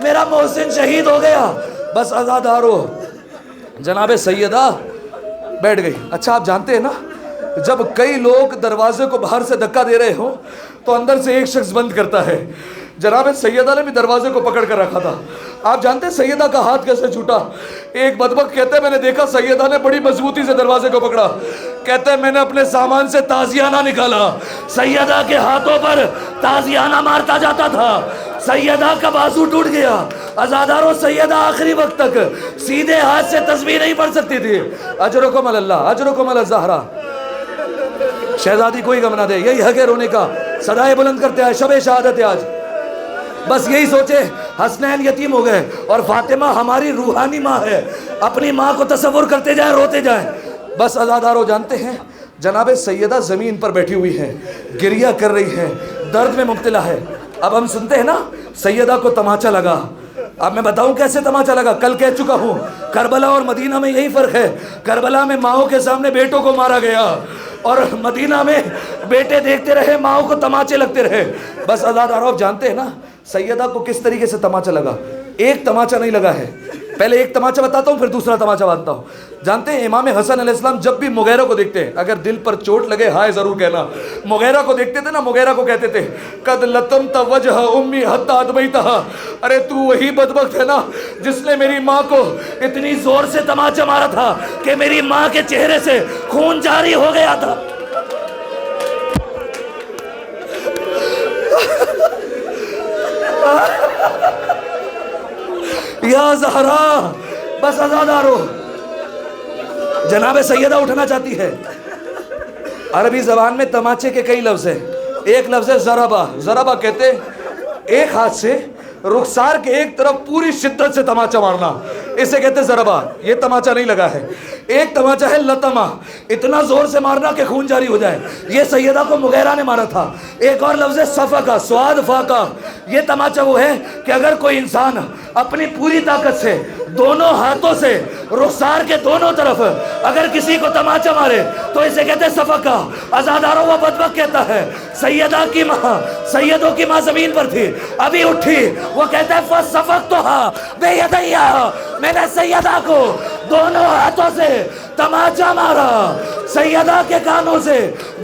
میرا محسن شہید ہو گیا. بس عزادارو، جناب سیدہ بیٹھ گئی. اچھا آپ جانتے ہیں نا، جب کئی لوگ دروازے کو باہر سے دھکا دے رہے ہوں تو اندر سے ایک شخص بند کرتا ہے. جناب سیدہ نے بھی دروازے کو پکڑ کر رکھا تھا. آپ جانتے ہیں سیدہ کا ہاتھ کیسے چھوٹا؟ ایک بدبخت کہتے ہیں میں نے دیکھا سیدہ نے بڑی مضبوطی سے دروازے کو پکڑا. کہتے ہیں میں نے اپنے سامان سے تازیانہ نکالا، سیدہ کے ہاتھوں پر تازیانہ مارتا جاتا تھا. سیدہ کا بازو ٹوٹ گیا. عزادارو سیدہ آخری وقت تک سیدھے ہاتھ سے تسبیح نہیں پڑھ سکتی تھی. اجرکم اللہ، اجرکم الزہرا. شہزادی کوئی غم نہ دے، یہی حق ہے رونے کا. صدائے بلند کرتے آئے، شب شہادت ہے آج. بس یہی سوچے حسنین یتیم ہو گئے اور فاطمہ ہماری روحانی ماں ہے. اپنی ماں کو تصور کرتے جائیں، روتے جائیں. بس عزادارو جانتے ہیں جناب سیدہ زمین پر بیٹھی ہوئی ہے، گریہ کر رہی ہے، درد میں مبتلا ہے. اب ہم سنتے ہیں نا سیدہ کو تماچا لگا. اب میں بتاؤں کیسے تماچا لگا. کل کہہ چکا ہوں کربلا اور مدینہ میں یہی فرق ہے. کربلا میں ماؤں کے سامنے بیٹوں کو مارا گیا اور مدینہ میں بیٹے دیکھتے رہے، ماؤں کو تماچے لگتے رہے. بس عزادارو آپ جانتے ہیں نا سیدہ کو کس طریقے سے تماچا لگا. ایک تماچا نہیں لگا ہے. پہلے ایک تماچا بتاتا ہوں پھر دوسرا تماچا بتاتا ہوں. جانتے ہیں امام حسن علیہ السلام جب بھی مغیرہ کو دیکھتے ہیں، اگر دل پر چوٹ لگے ہائے ضرور کہنا. مغیرہ کو دیکھتے تھے نا، مغیرہ کو کہتے تھے قد لطمت وجہ امی حتی ادبیتہا، ارے تو وہی بدبخت ہے نا جس نے میری ماں کو اتنی زور سے تماچا مارا تھا کہ میری ماں کے چہرے سے خون جاری ہو گیا تھا. یا زہرا. بس عزادارو جناب سیدہ اٹھنا چاہتی ہے. عربی زبان میں تماچے کے کئی لفظ ہیں. ایک لفظ ہے ضربہ. ضربہ کہتے ایک ہاتھ سے رخسار کے ایک طرف پوری شدت سے تماچا مارنا، اسے کہتے ضربہ. یہ تماچا نہیں لگا ہے. ایک تماچا ہے لطمہ، اتنا زور سے مارنا کہ خون جاری ہو جائے. یہ سیدہ کو مغیرہ نے مارا تھا. ایک اور لفظ ہے صفقہ، سواد فاقہ. یہ تماچا وہ ہے کہ اگر کوئی انسان اپنی پوری طاقت سے دونوں ہاتھوں سے رخسار کے دونوں طرف اگر کسی کو تماچا مارے تو اسے کہتے ہیں صفقہ. عزاداروں وہ بدبخت کہتا ہے سیدہ کی ماں، سیدوں کی ماں زمین پر تھی، ابھی اٹھی. وہ کہتا ہے فَصَفَقْتُهَا بِيَدَيَّ، میں نے سیدہ کو دونوں ہاتھوں سے تماچا مارا. سیدہ کے کانوں سے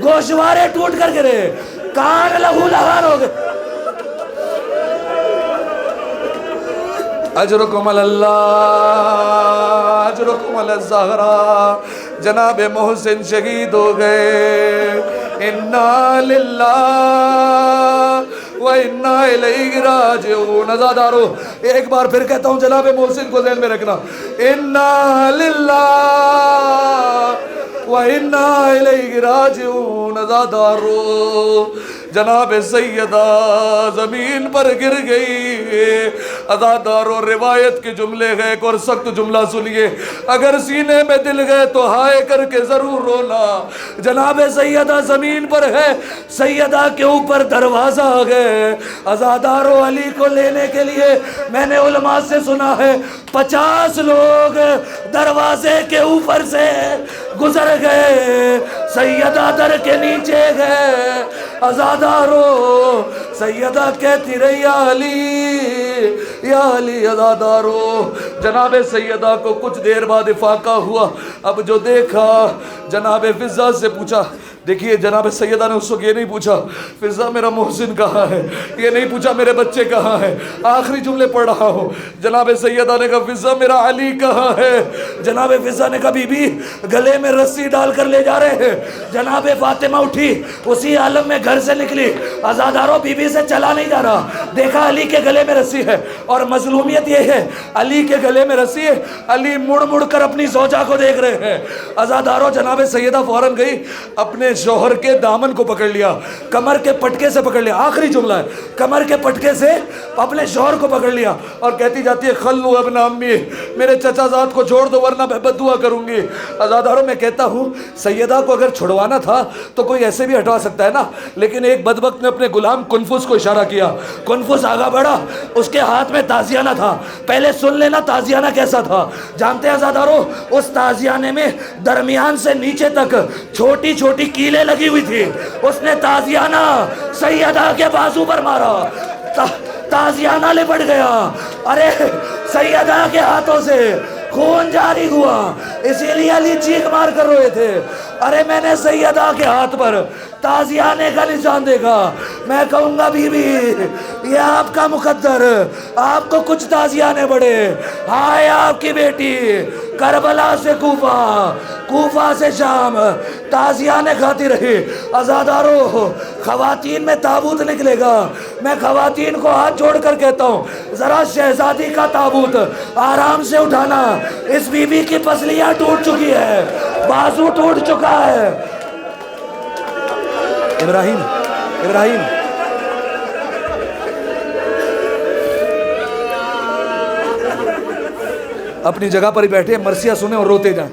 گوشوارے ٹوٹ کر گرے، کان لہو لہان ہو گئے. اجرکم اللہ، اجرکم الزہرا. جناب محسن شہید ہو گئے. انا للہ وَإِنَّا إِلَيْهِ رَاجِعُونَ. عزادارو ایک بار پھر کہتا ہوں جناب محسن کو ذہن میں رکھنا. اِنَّا لِلَّهِ وَإِنَّا إِلَيْهِ رَاجِعُونَ. عزادارو جناب سیدہ زمین پر گر گئی. عزاداروں روایت کے جملے ہیں، ایک اور سخت جملہ سنیے، اگر سینے میں دل گئے تو ہائے کر کے ضرور رونا. جناب سیدہ زمین پر ہے، سیدہ کے اوپر دروازہ گئے. عزاداروں علی کو لینے کے لیے میں نے علماء سے سنا ہے 50 لوگ دروازے کے اوپر سے گزر گئے. سیدہ در کے نیچے گئے. عزاداروں سیدہ کہتی رہی یا علی یا علی. عزاداروں جناب سیدہ کو کچھ دیر بعد افاقہ ہوا. اب جو دیکھا جناب فضہ سے پوچھا. دیکھیے جناب سیدہ نے اس وقت یہ نہیں پوچھا فضہ میرا محسن کہاں ہے، یہ نہیں پوچھا میرے بچے کہاں ہیں. آخری جملے پڑھ رہا ہوں. جناب سیدہ نے کہا فضہ میرا علی کہاں ہے. جناب فضہ نے کہا بی بی گلے میں رسی ڈال کر لے جا رہے ہیں. جناب فاطمہ اٹھی، اسی عالم میں گھر سے نکلی. عزاداروں بی بی سے چلا نہیں جا رہا. دیکھا علی کے گلے میں رسی ہے، اور مظلومیت یہ ہے علی کے گلے میں رسی ہے. علی مڑ مڑ کر اپنی زوجہ کو دیکھ رہے ہیں. عزاداروں جناب سیدہ فوراً گئی، اپنے شوہر کے دامن کو پکڑ لیا، کمر کے پٹکے سے پکڑ لیا. آخری جملہ ہے، کمر کے پٹکے سے اپنے شوہر کو پکڑ لیا اور کہتی جاتی ہے خلو ابن امی، میرے چچا زاد کو چھوڑ دو ورنہ میں بد دعا کروں گی. عزاداروں میں کہتا ہوں سیدہ کو اگر چھڑوانا تھا تو کوئی ایسے بھی ہٹوا سکتا ہے نا، لیکن ایک بدبخت نے اپنے غلام کنفس کو اشارہ کیا. کنفس آگا بڑھا، اس کے ہاتھ میں تازیانہ تھا. پہلے سن لینا تازیانہ کیسا تھا. جانتے ہیں عزاداروں اس تازیانے میں درمیان سے نیچے تک چھوٹی چھوٹی کیلیں لگی ہوئی تھی. اس نے تازیانہ سیدہ کے بازو پر مارا، تازیانہ لپٹ گیا. ارے سیدہ کے ہاتھوں سے خون جاری ہوا، اسی لیے علی چیخ مار کر روئے تھے. ارے میں نے سیدہ کے ہاتھ پر تازیانے کا نشان دیکھا. میں کہوں گا بی بی یہ آپ کا مقدر، آپ کو کچھ تازیانے بڑھے. ہائے آپ کی بیٹی کربلا سے کوفہ، کوفہ سے شام تازیانے کھاتی رہی. عزاداروں خواتین میں تابوت نکلے گا. میں خواتین کو ہاتھ جوڑ کر کہتا ہوں ذرا شہزادی کا تابوت آرام سے اٹھانا. اس بی بی کی پسلیاں ٹوٹ چکی ہے، بازو ٹوٹ چکا ہے. ابراہیم اپنی جگہ پر ہی بیٹھے، مرثیہ سنیں اور روتے جائیں.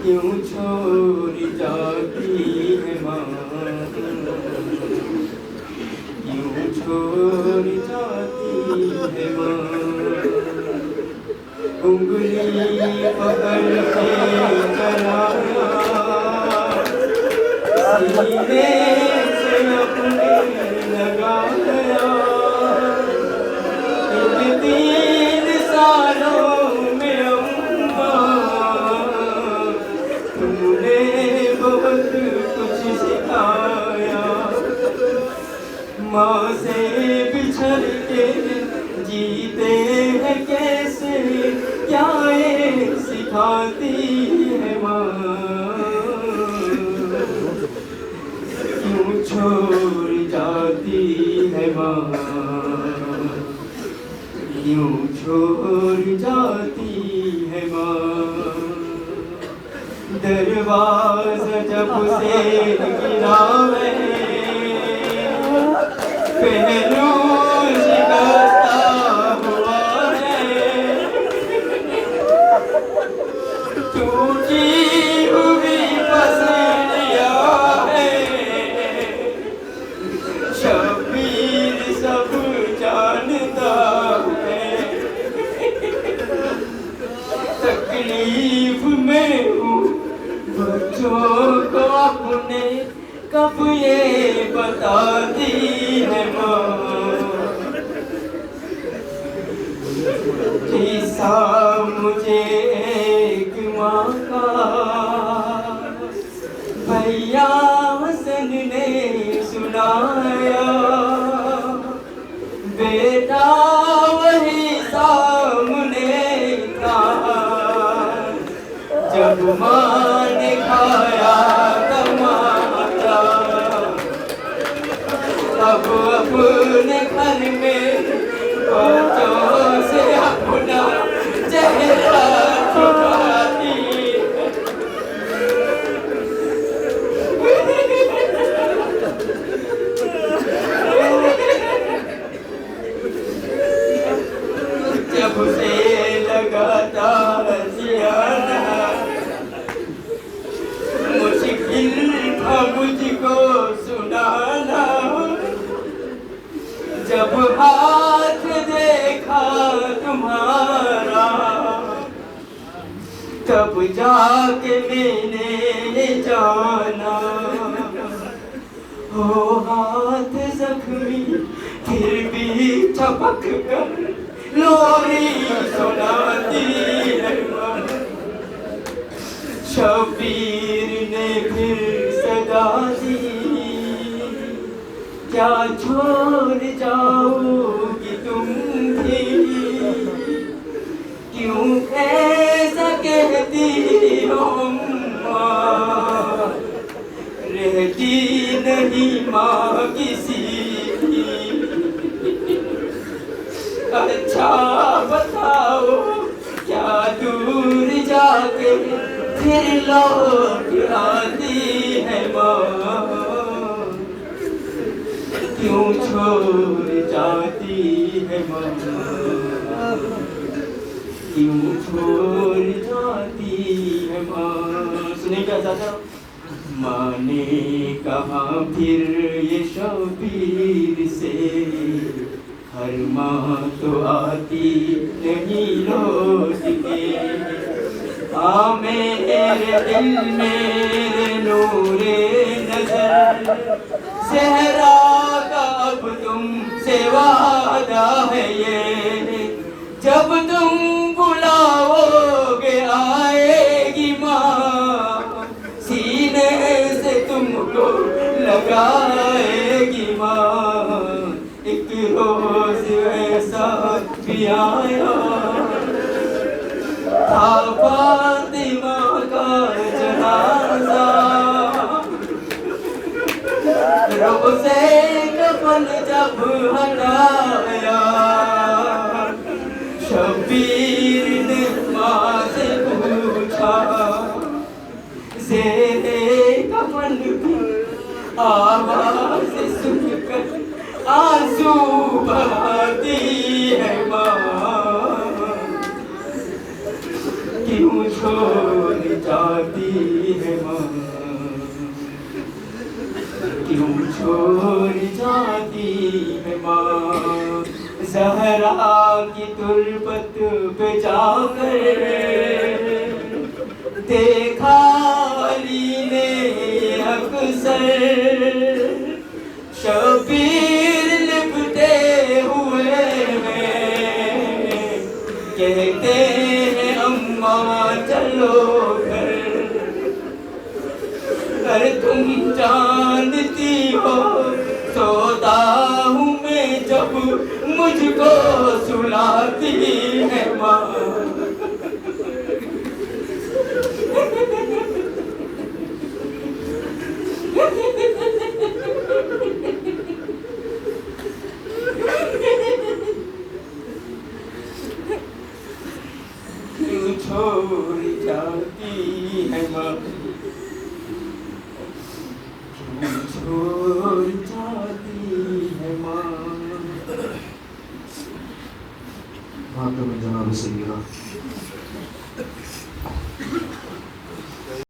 کیوں چھوڑ جاتی ہے ماں، کیوں چھوڑ جاتی ہے ماں. انگلی پکڑ کے چلایا سینے سے اپنے لگایا. 3 سالوں میں تم نے بہت کچھ سکھایا. ماں سے بچھڑ کے جیتے ہیں کیسے، کیا یہ سکھاتی ہے ماں. کیوں چھوڑ جاتی ہے ماں، کیوں چھوڑ جاتی ہے ماں. دروازہ جب سے گرا میں پہلو شکستہ ہوا ہے. ٹوٹی ہوئی پسلیاں ہے، شبیر سب جانتا ہے. تکلیف میں ہوں بچوں کو اپنے کب یہ بتاتی ہے ماں. قصہ مجھے ایک ماں کا بھیا حسن نے سنایا. بیٹا وہی سامنے تھا جب ماں نے کھایا ٹماٹر اب اپنے گھر میں بچوں سے اپنا چہرہ چھپاتی جب سے لگاتا سیانا مشکل تھا مجھ کو سنانا جب ہاتھ دیکھا تمہارا تب جا کے میں نے جانا ہو ہاتھ زخمی پھر بھی چپک کر لوری سناتی ہے ماں شبیر نے پھر صدا دی کیا چھوڑ جاؤ گی تم بھی کیوں ایسا کہتی ہو ماں رہتی نہیں ماں کسی کی اچھا بتاؤ کیا دور جا کے پھر لوٹ آتی ہے ماں کیوں چھوڑ جاتی ہے ماں کیوں چھوڑ جاتی ہے ماں سنیں کیا چاہتا ماں نے کہا پھر یہ شبیر سے ہر ماں تو آتی نہیں لوٹ کے میرے دل میرے نور نظر صحرا کا اب تم سے وعدہ ہے یہ جب تم بلاؤ گے آئے گی ماں سینے سے تم کو لگائے گی ماں ایک روز ایسا بھی آیا تھا فاطمہ کا جنازہ روزے کفن جب ہٹایا شبیر نے ماں سے پوچھا زیرے کفن کی آواز سن کر آنسو بہاتی ہے ماں کیوں چھوڑ جاتی ہے ماں کیوں چھوڑ جاتی ہے ماں زہرا کی تربت پہ جا کر دیکھا علی نے اکثر شبیر لپٹے ہوئے ہیں کہتے ہیں اماں چلو گھر اگر تم جانتی ہو سوتا ہوں میں جب مجھ کو سلاتی ہے ماں کیوں چھوڑ جاتی ہے ماں کیوں چھوڑ جاتی ہے ماں جناب سیدنا